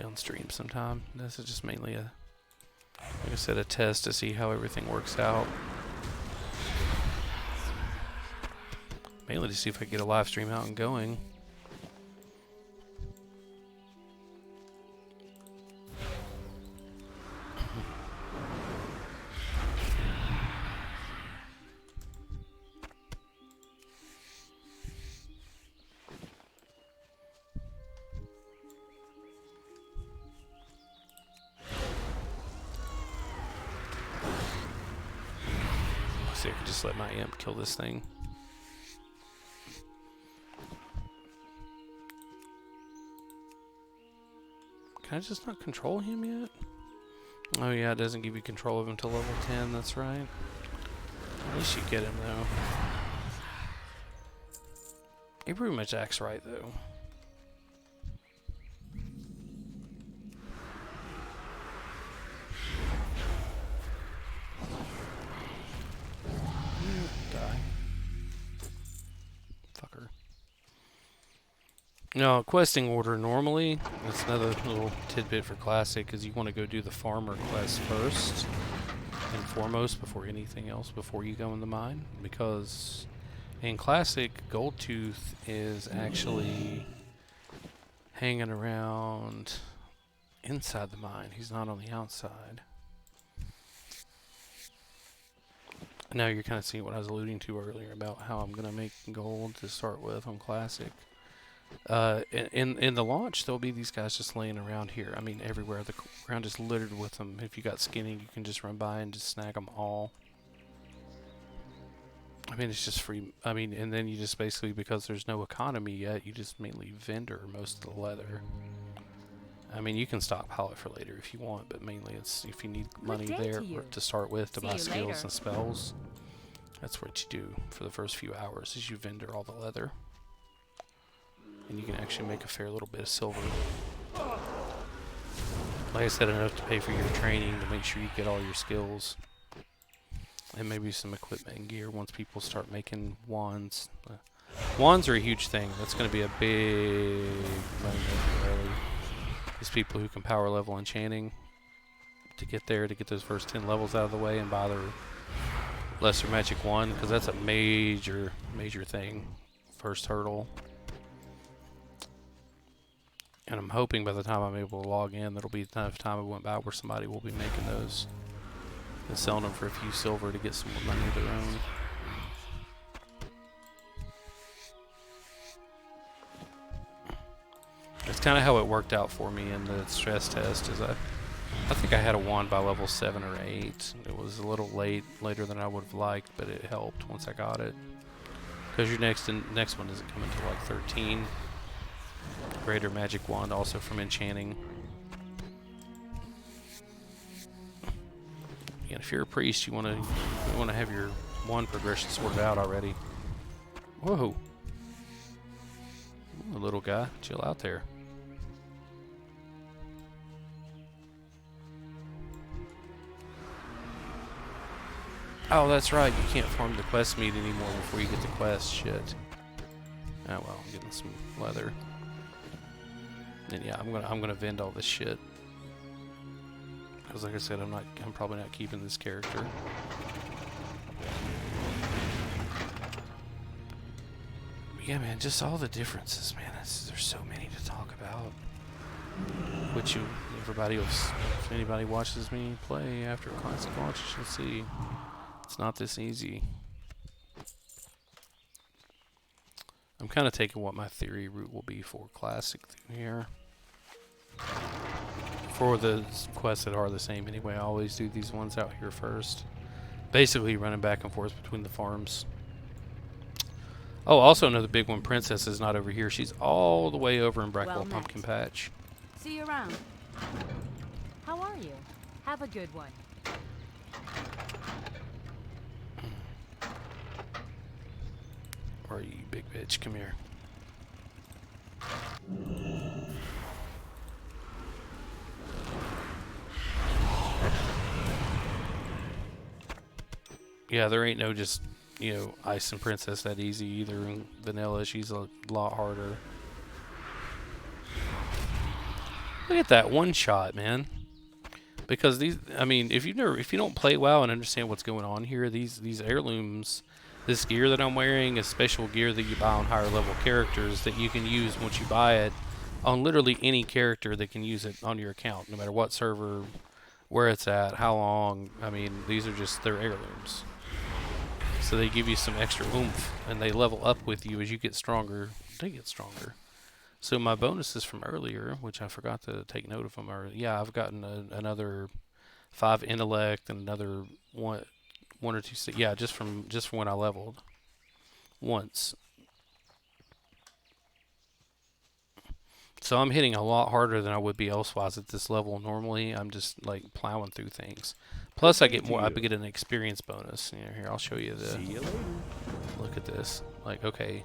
Speaker 1: on stream sometime. This is just mainly a, like I said, a test to see how everything works out. Mainly to see if I can get a live stream out and going. See, I could just let my imp kill this thing. Can I just not control him yet? Oh yeah, it doesn't give you control of him until level 10, that's right. At least you get him though. He pretty much acts right though. Die. Fucker. No, questing order normally, that's another little tidbit for Classic, is you want to go do the farmer quest first and foremost before anything else, before you go in the mine. Because in Classic, Goldtooth is actually hanging around inside the mine. He's not on the outside. Now you're kind of seeing what I was alluding to earlier about how I'm going to make gold to start with on Classic. In the launch, there'll be these guys just laying around here. I mean, everywhere. The ground is littered with them. If you got skinning, you can just run by and just snag them all. I mean, it's just free. I mean, and then you just basically, because there's no economy yet, you just mainly vendor most of the leather. I mean, you can stockpile it for later if you want, but mainly it's if you need money there to start with to buy skills and spells. That's what you do for the first few hours, is you vendor all the leather. And you can actually make a fair little bit of silver. Like I said, enough to pay for your training to make sure you get all your skills. And maybe some equipment and gear once people start making wands. Wands are a huge thing. That's going to be a big money maker, really. These people who can power level enchanting to get there, to get those first 10 levels out of the way and buy their lesser magic wand, because that's a major thing. First hurdle. And I'm hoping by the time I'm able to log in, there'll be enough time I went by where somebody will be making those and selling them for a few silver to get some more money of their own. That's kind of how it worked out for me in the stress test, is I I think I had a wand by level 7 or 8. It was a little later than I would have liked, but it helped once I got it. Because your next one doesn't come until like 13. Greater magic wand also from enchanting. And if you're a priest, you want to have your wand progression sorted out already. Whoa. Ooh, little guy, chill out there. Oh, that's right. You can't farm the quest meat anymore before you get the quest. Shit. Oh well, I'm getting some leather. And yeah, I'm gonna vend all this shit. Because like I said, I'm probably not keeping this character. But yeah, man, just all the differences, man. There's so many to talk about. Which everybody else, if anybody watches me play after classic launch, you'll see. It's not this easy. I'm kind of taking what my theory route will be for classic through here. For the quests that are the same anyway, I always do these ones out here first. Basically running back and forth between the farms. Oh, also another big one, Princess is not over here. She's all the way over in Brackwell
Speaker 2: Well met.
Speaker 1: Pumpkin Patch.
Speaker 2: See you around. How are you? Have a good one.
Speaker 1: Or you big bitch, come here. Yeah, there ain't no just, Ice and Princess that easy either. In vanilla, she's a lot harder. Look at that one shot, man. Because these, I mean, if you don't play WoW and understand what's going on here, these heirlooms, this gear that I'm wearing is special gear that you buy on higher level characters that you can use once you buy it on literally any character that can use it on your account, no matter what server, where it's at, how long. I mean, these are just their heirlooms. So they give you some extra oomph, and they level up with you as you get stronger. They get stronger. So my bonuses from earlier, which I forgot to take note of them, are I've gotten another 5 intellect and another one or two. Yeah, just from when I leveled once. So I'm hitting a lot harder than I would be elsewise at this level. Normally, I'm just like plowing through things. Plus, I get more. I get an experience bonus. Here, I'll show you the.
Speaker 6: See you later.
Speaker 1: Look at this. Like, okay.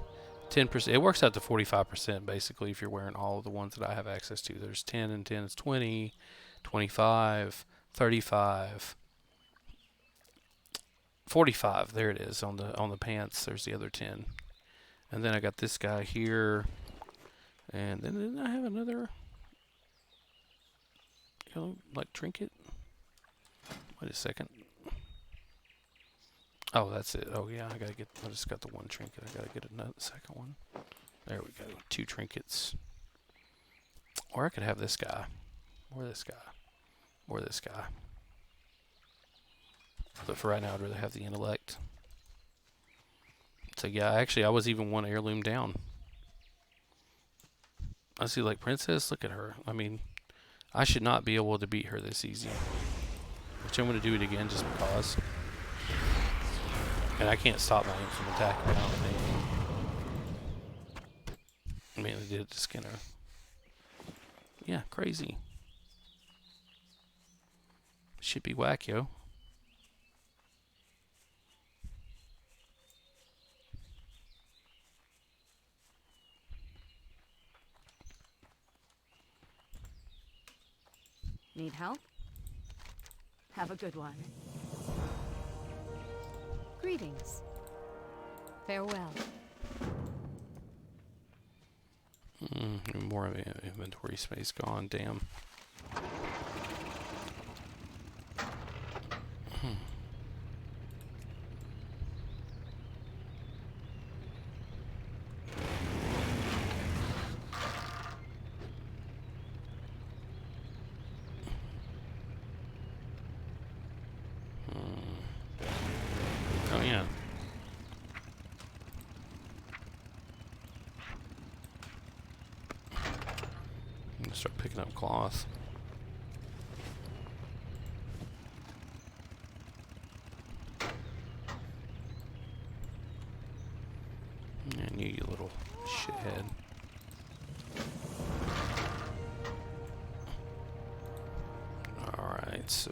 Speaker 1: 10%. It works out to 45% basically if you're wearing all of the ones that I have access to. There's 10 and 10 is 20, 25, 35, 45. There it is on the pants. There's the other 10. And then I got this guy here. And then didn't I have another like trinket? Wait a second. Oh, that's it. Oh, yeah, I just got the one trinket. I gotta get another second one. There we go. 2 trinkets. Or I could have this guy. Or this guy. Or this guy. But for right now, I'd rather have the intellect. So, yeah, actually, I was even one heirloom down. I see, like, Princess, look at her. I mean, I should not be able to beat her this easy. Which I'm going to do it again just because. And I can't stop my from attacking out. I mean, they did to Skinner. Yeah, crazy. Should be whack, yo.
Speaker 2: Need help? Have a good one. Greetings. Farewell.
Speaker 1: More of inventory space gone, damn. Oh yeah. I'm gonna start picking up cloth. Alright, so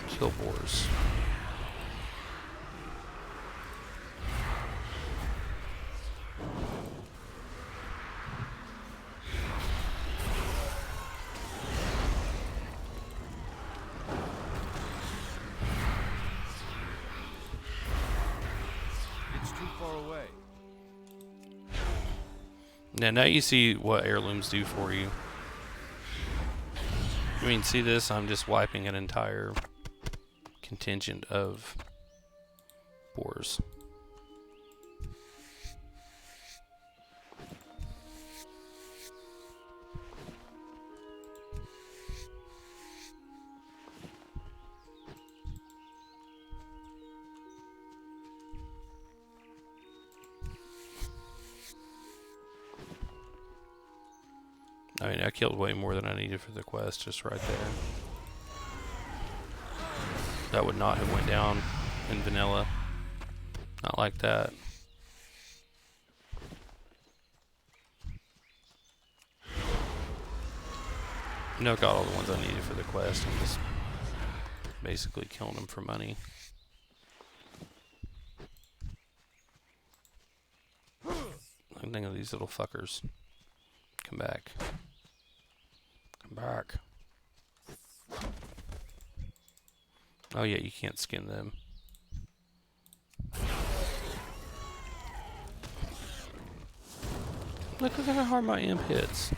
Speaker 1: kill boars.
Speaker 6: It's too far away.
Speaker 1: Now you see what heirlooms do for you. I mean, see this? I'm just wiping an entire contingent of boars. I mean, I killed way more than I needed for the quest just right there. That would not have went down in vanilla. Not like that. No, got all the ones I needed for the quest. I'm just basically killing them for money. I think of these little fuckers. Come back. Come back. Oh yeah, you can't skin them. Look at how hard my imp hits.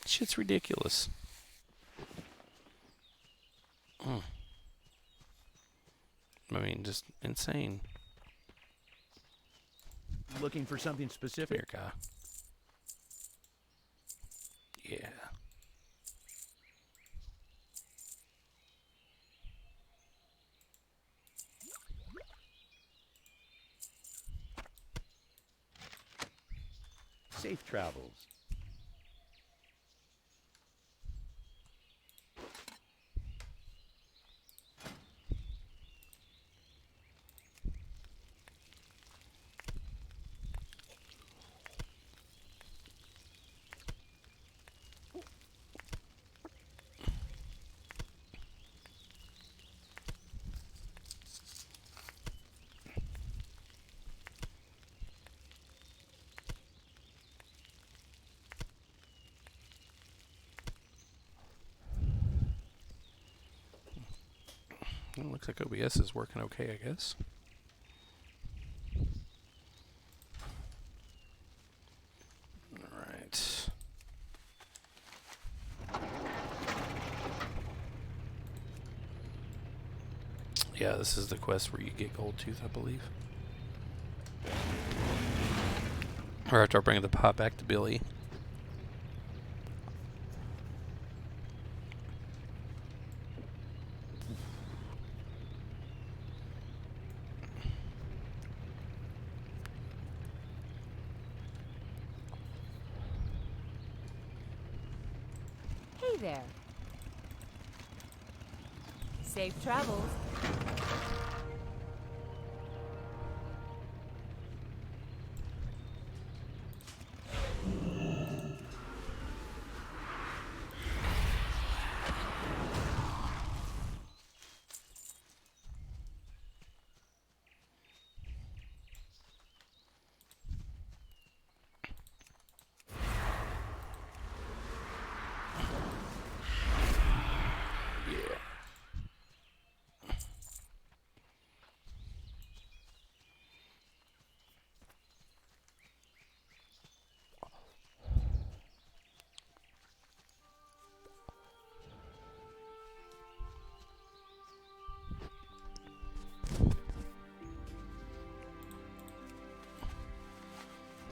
Speaker 1: Shit's ridiculous. I mean, just insane.
Speaker 6: Looking for something specific?
Speaker 1: Here, guy. Yeah.
Speaker 6: Safe travels.
Speaker 1: Well, looks like OBS is working okay, I guess. Alright. Yeah, this is the quest where you get gold tooth, I believe. Or after I bring the pot back to Billy.
Speaker 2: Hey there. Safe travels.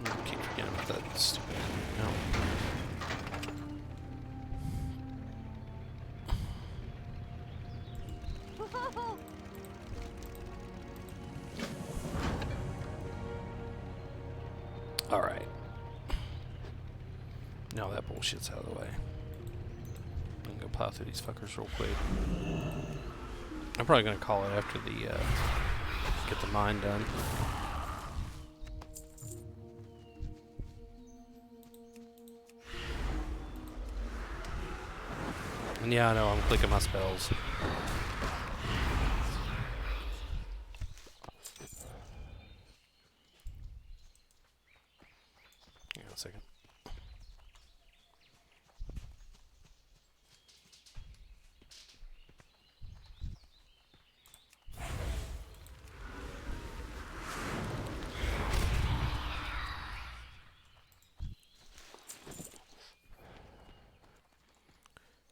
Speaker 2: I keep forgetting about that stupid. No. Alright. Now that bullshit's out of the way. I can go pop through these fuckers real quick. I'm probably gonna call it after the get the mine done.
Speaker 1: And yeah, I know, I'm clicking my spells. Hang on a second.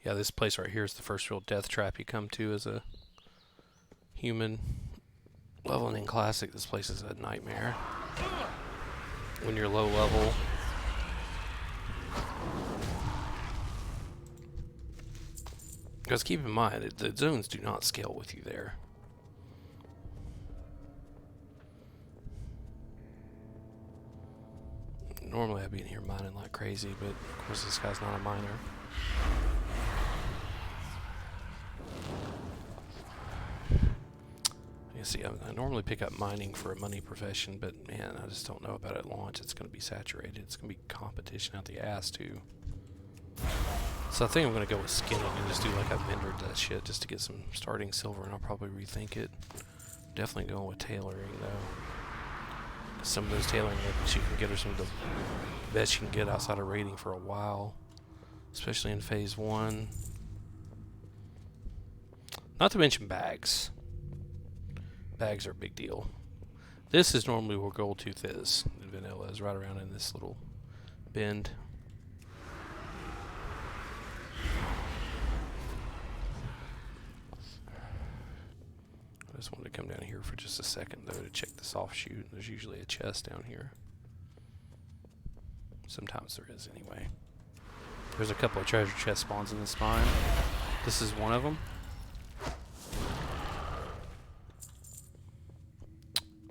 Speaker 1: Yeah, this place right here is the first real death trap you come to as a human. Leveling in Classic, this place is a nightmare. When you're low level. Because keep in mind, the zones do not scale with you there. Normally I'd be in here mining like crazy, but of course this guy's not a miner. You see, I normally pick up mining for a money profession, but man, I just don't know about it at launch. It's going to be saturated. It's going to be competition out the ass too. So I think I'm going to go with skinning and just do like I vendored that shit just to get some starting silver, and I'll probably rethink it. Definitely going with tailoring though. Some of those tailoring weapons you can get are some of the best you can get outside of raiding for a while, especially in phase 1. Not to mention bags. Bags are a big deal. This is normally where Goldtooth is in vanilla, is right around in this little bend. I just wanted to come down here for just a second though to check this offshoot. There's usually a chest down here. Sometimes there is anyway. There's a couple of treasure chest spawns in the spine. This is one of them.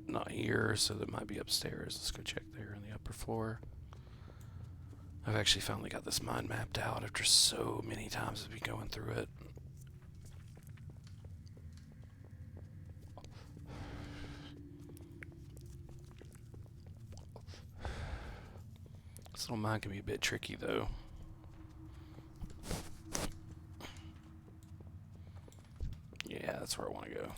Speaker 1: Not here, so that might be upstairs. Let's go check there on the upper floor. I've actually finally got this mine mapped out after so many times of me going through it. This little mine can be a bit tricky though. Yeah, that's where I want to go.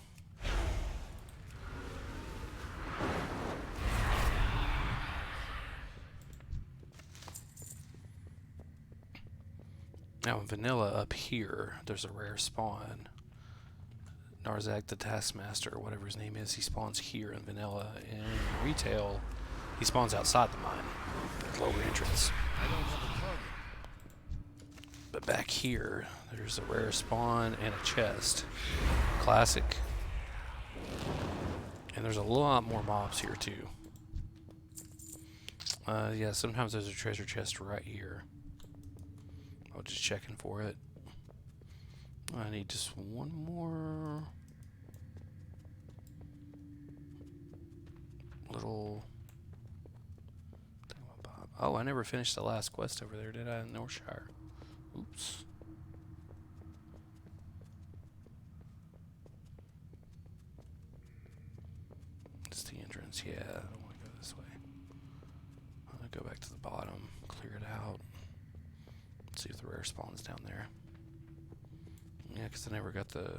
Speaker 1: Now in vanilla up here, there's a rare spawn. Narzak the Taskmaster, or whatever his name is, he spawns here in vanilla. In retail, he spawns outside the mine, lower entrance. But back here, there's a rare spawn and a chest. Classic. And there's a lot more mobs here too. Yeah, sometimes there's a treasure chest right here. I was just checking for it. I need just one more little thingamabob. Oh, I never finished the last quest over there, did I? In Northshire. Oops. It's the entrance. Yeah, I don't want to go this way. I'm gonna go back to the bottom, clear it out. See if the rare spawn's down there. Yeah, because I never got the...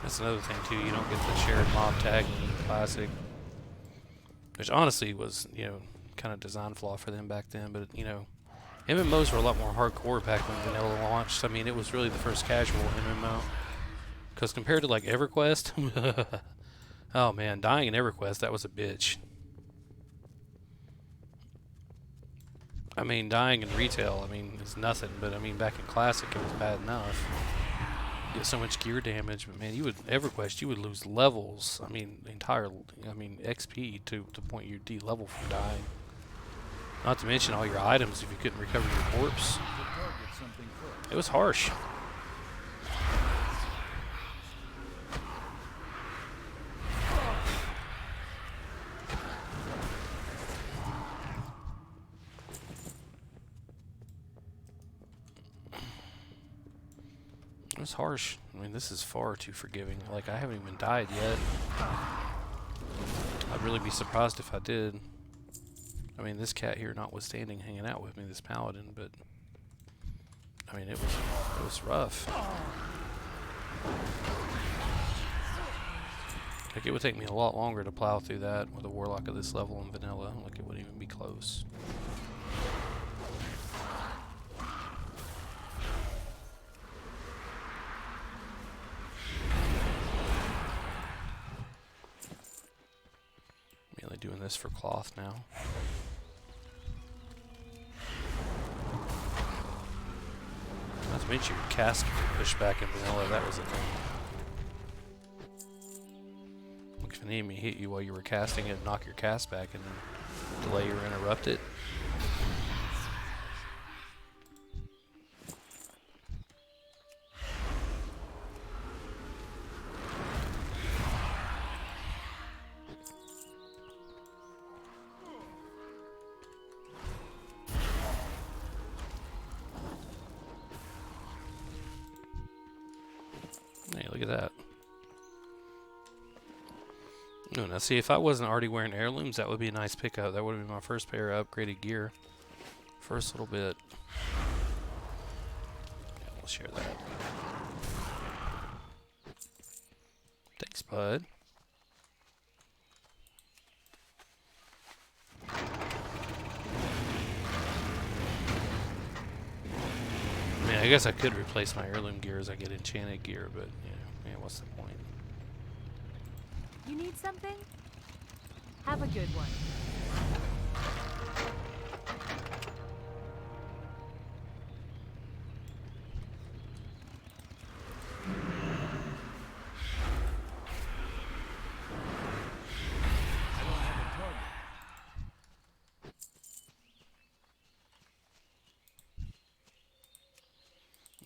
Speaker 1: That's another thing too, you don't get the shared mob tag in Classic. Which honestly was, you know, kind of design flaw for them back then, but, you know, MMOs were a lot more hardcore back when Vanilla launched. I mean, it was really the first casual MMO. Because compared to, like, EverQuest, oh man, dying in EverQuest, that was a bitch. I mean, dying in retail, I mean, is nothing, but I mean, back in Classic, it was bad enough. You get so much gear damage, but man, you would, EverQuest, you would lose levels, I mean, entire, I mean, XP to the point you de-level from dying. Not to mention all your items if you couldn't recover your corpse. It was harsh. It was harsh. I mean, this is far too forgiving. Like, I haven't even died yet. I'd really be surprised if I did. I mean, this cat here notwithstanding hanging out with me, this paladin, but I mean, it was rough. Like, it would take me a lot longer to plow through that with a warlock of this level in vanilla. Like, it wouldn't even be close. Mainly doing this for cloth now. Not to mention your cast push back in vanilla, that was a thing. Like, if an enemy hit you while you were casting it, knock your cast back and then delay or interrupt it. Hey, look at that. No, now see, if I wasn't already wearing heirlooms, that would be a nice pickup. That would have been my first pair of upgraded gear. First little bit. Yeah, we'll share that. Thanks, bud. I mean, I guess I could replace my heirloom gear as I get enchanted gear, but, you know, yeah, what's the point?
Speaker 8: You need something? Have a good one.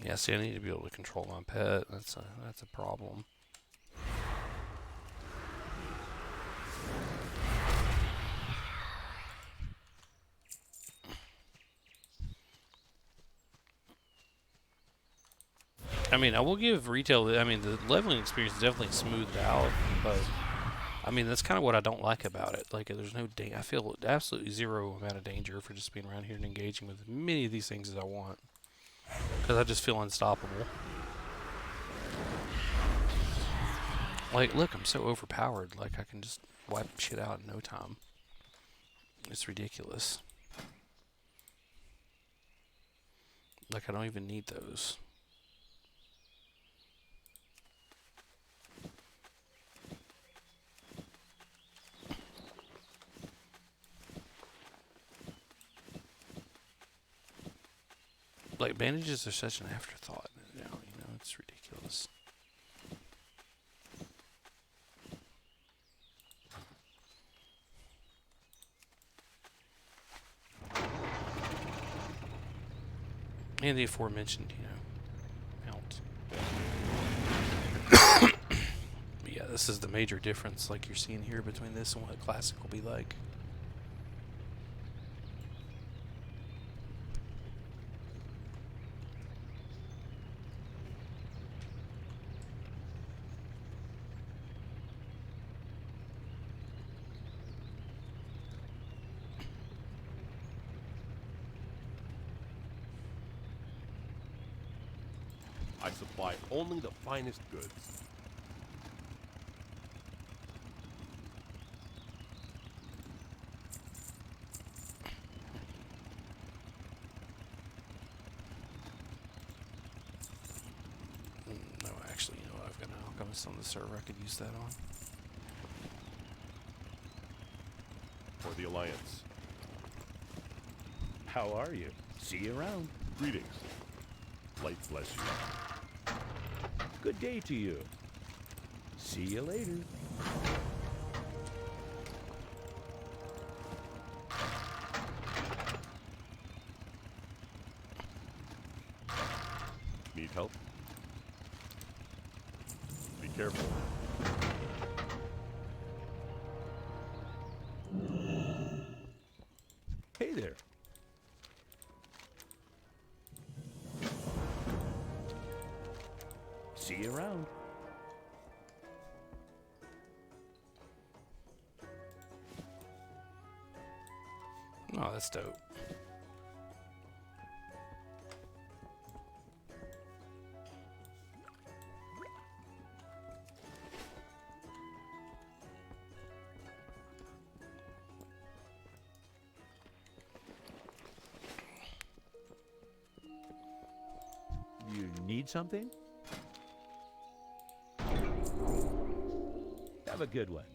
Speaker 1: Yeah, see, I need to be able to control my pet. That's a problem. I mean, I will give retail. I mean, the leveling experience is definitely smoothed out, but I mean, that's kind of what I don't like about it. Like, there's no I feel absolutely zero amount of danger for just being around here and engaging with as many of these things as I want, because I just feel unstoppable. Like, look, I'm so overpowered. Like, I can just wipe shit out in no time. It's ridiculous. Like, I don't even need those. Like, bandages are such an afterthought now, you know, it's ridiculous. And the aforementioned, you know, mount. But yeah, this is the major difference, like you're seeing here, between this and what a classic will be like.
Speaker 5: I supply only the finest goods.
Speaker 1: No, actually, you know what, I've got an alchemist on the server I could use that on.
Speaker 5: For the Alliance.
Speaker 6: How are you? See you around.
Speaker 5: Greetings. Light bless you.
Speaker 6: Good day to you. See you later.
Speaker 5: Need help? Be careful.
Speaker 6: Hey there. See you around.
Speaker 1: Oh, that's dope.
Speaker 6: You need something? Have a good one.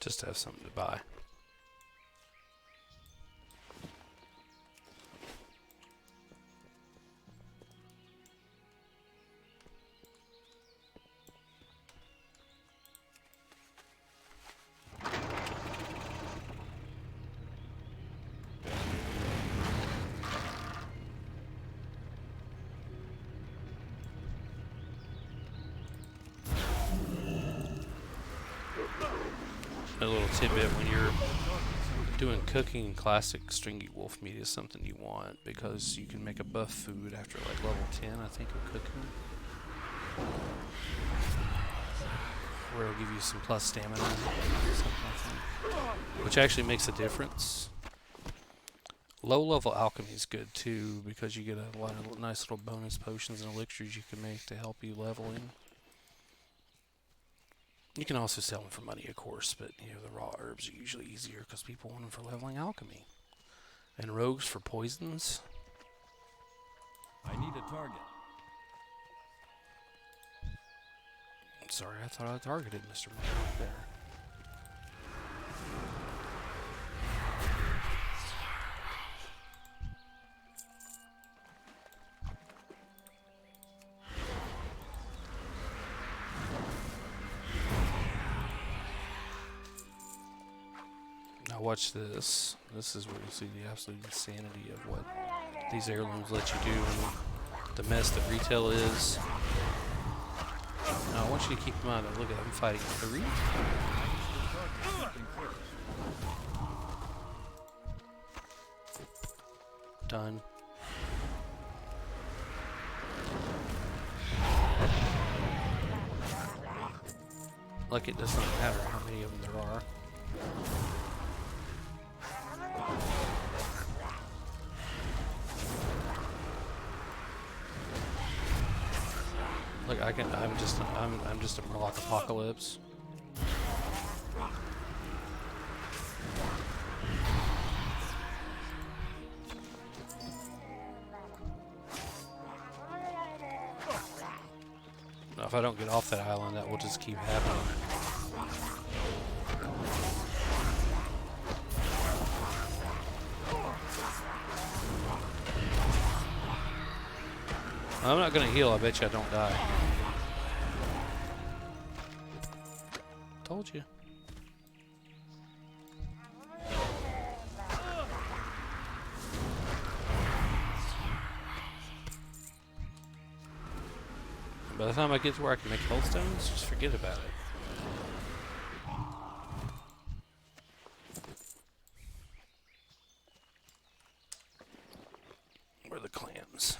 Speaker 1: Just to have something to buy. A little tidbit: when you're doing cooking, classic stringy wolf meat is something you want because you can make a buff food after like level 10, I think, of cooking, where it'll give you some plus stamina, something like that, which actually makes a difference. Low level alchemy is good too because you get a lot of nice little bonus potions and elixirs you can make to help you leveling. You can also sell them for money, of course, but you know the raw herbs are usually easier because people want them for leveling alchemy. And rogues for poisons.
Speaker 7: I need a target.
Speaker 1: Sorry, I thought I targeted Mr. Monk there. Now watch this. This is where you see the absolute insanity of what these heirlooms let you do and the mess that retail is. Now I want you to keep in mind that, look at them fighting 3. Done. Like it doesn't matter how many of them there are. Look, I'm just a Murloc apocalypse. Now, if I don't get off that island, that will just keep happening. I'm not gonna heal, I bet you I don't die. Told you. By the time I get to where I can make hellstones, just forget about it. Where are the clams?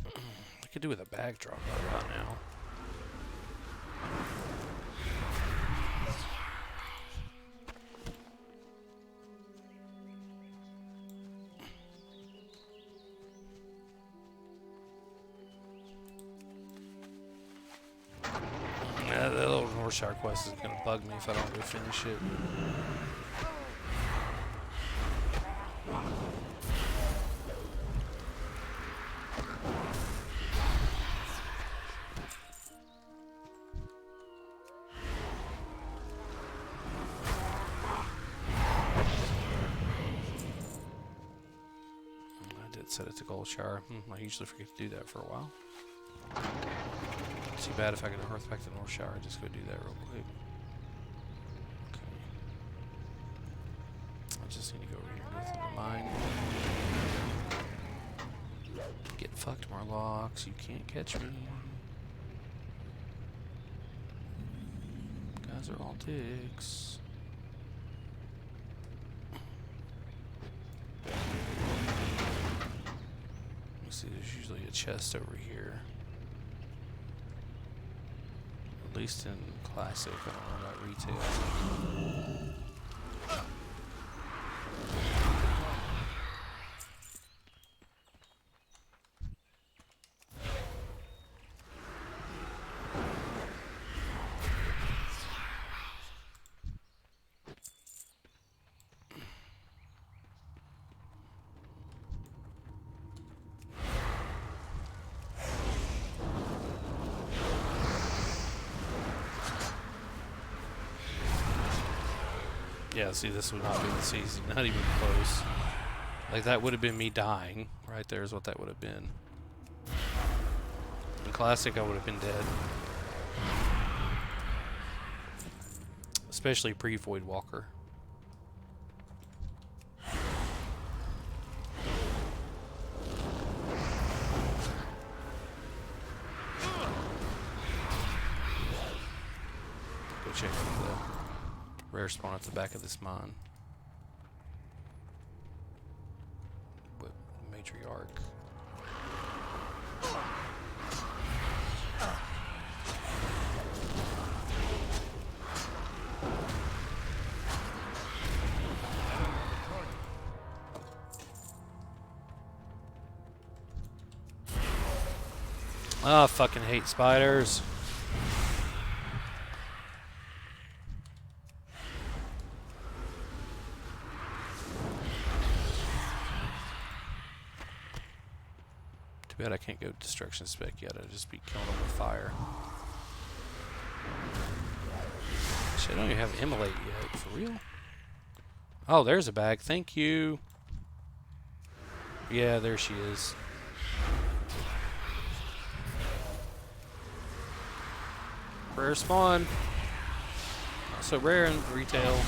Speaker 1: I could do with a bag drop right about now. That little Northshire quest is gonna bug me if I don't go finish it. Set it to Goldshire. I usually forget to do that for a while. Too bad if I can hearth back to Northshire, I just go do that real quick. Okay. I just need to go over here and go through the mine. Get fucked, Murlocs. You can't catch me. Guys are all dicks. See, there's usually a chest over here. At least in Classic. I don't know about retail. Yeah, see, this would not be the season. Not even close. Like, that would have been me dying. Right there is what that would have been. In Classic, I would have been dead. Especially pre-Void Walker. Go check out the rare spawn at the back of this mine. What matriarch? Ah, I fucking hate spiders. Too bad I can't go destruction spec yet. I'd just be killing them with fire. Shit, I don't even have immolate yet. For real? Oh, there's a bag. Thank you. Yeah, there she is. Rare spawn. Not so rare in retail.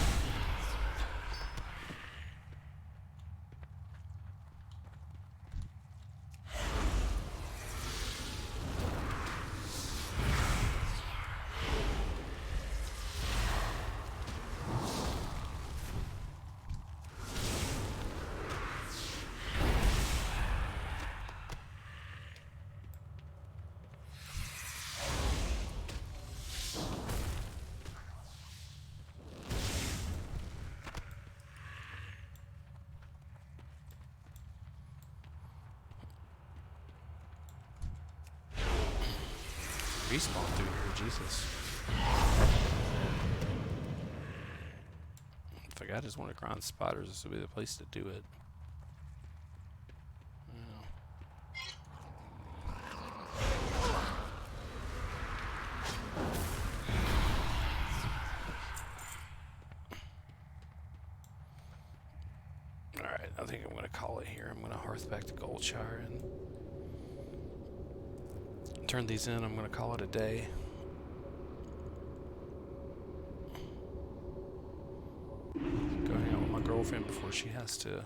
Speaker 1: Respawn through here, Jesus. If I just want to grind spiders, this would be the place to do it. Alright, I think I'm going to call it here. I'm going to hearth back to Goldshire and turn these in. I'm going to call it a day. Go hang out with my girlfriend before she has to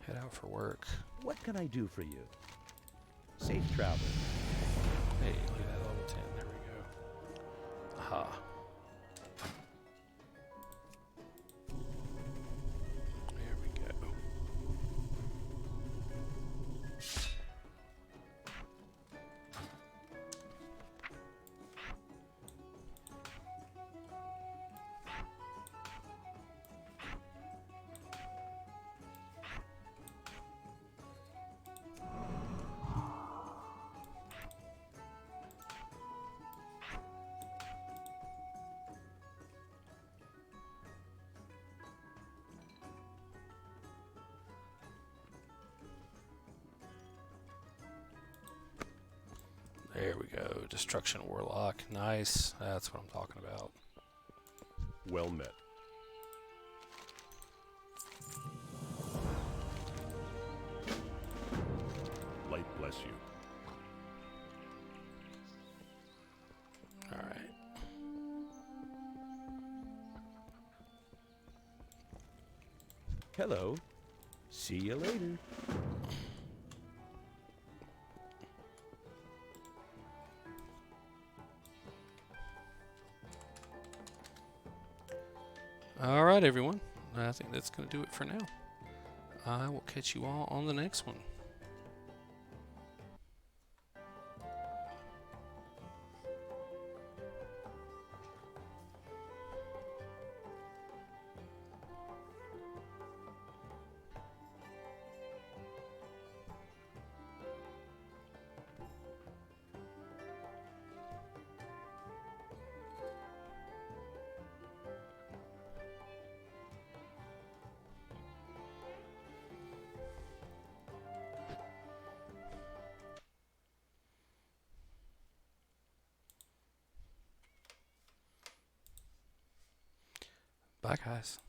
Speaker 1: head out for work.
Speaker 6: What can I do for you? Safe travel.
Speaker 1: Hey, look at that level 10. There we go. Aha. There we go. There we go. Destruction Warlock. Nice. That's what I'm talking about.
Speaker 5: Well met. Light bless you.
Speaker 1: Alright.
Speaker 6: Hello. See you later.
Speaker 1: Alright, everyone. I think that's going to do it for now. I will catch you all on the next one. Bye, guys.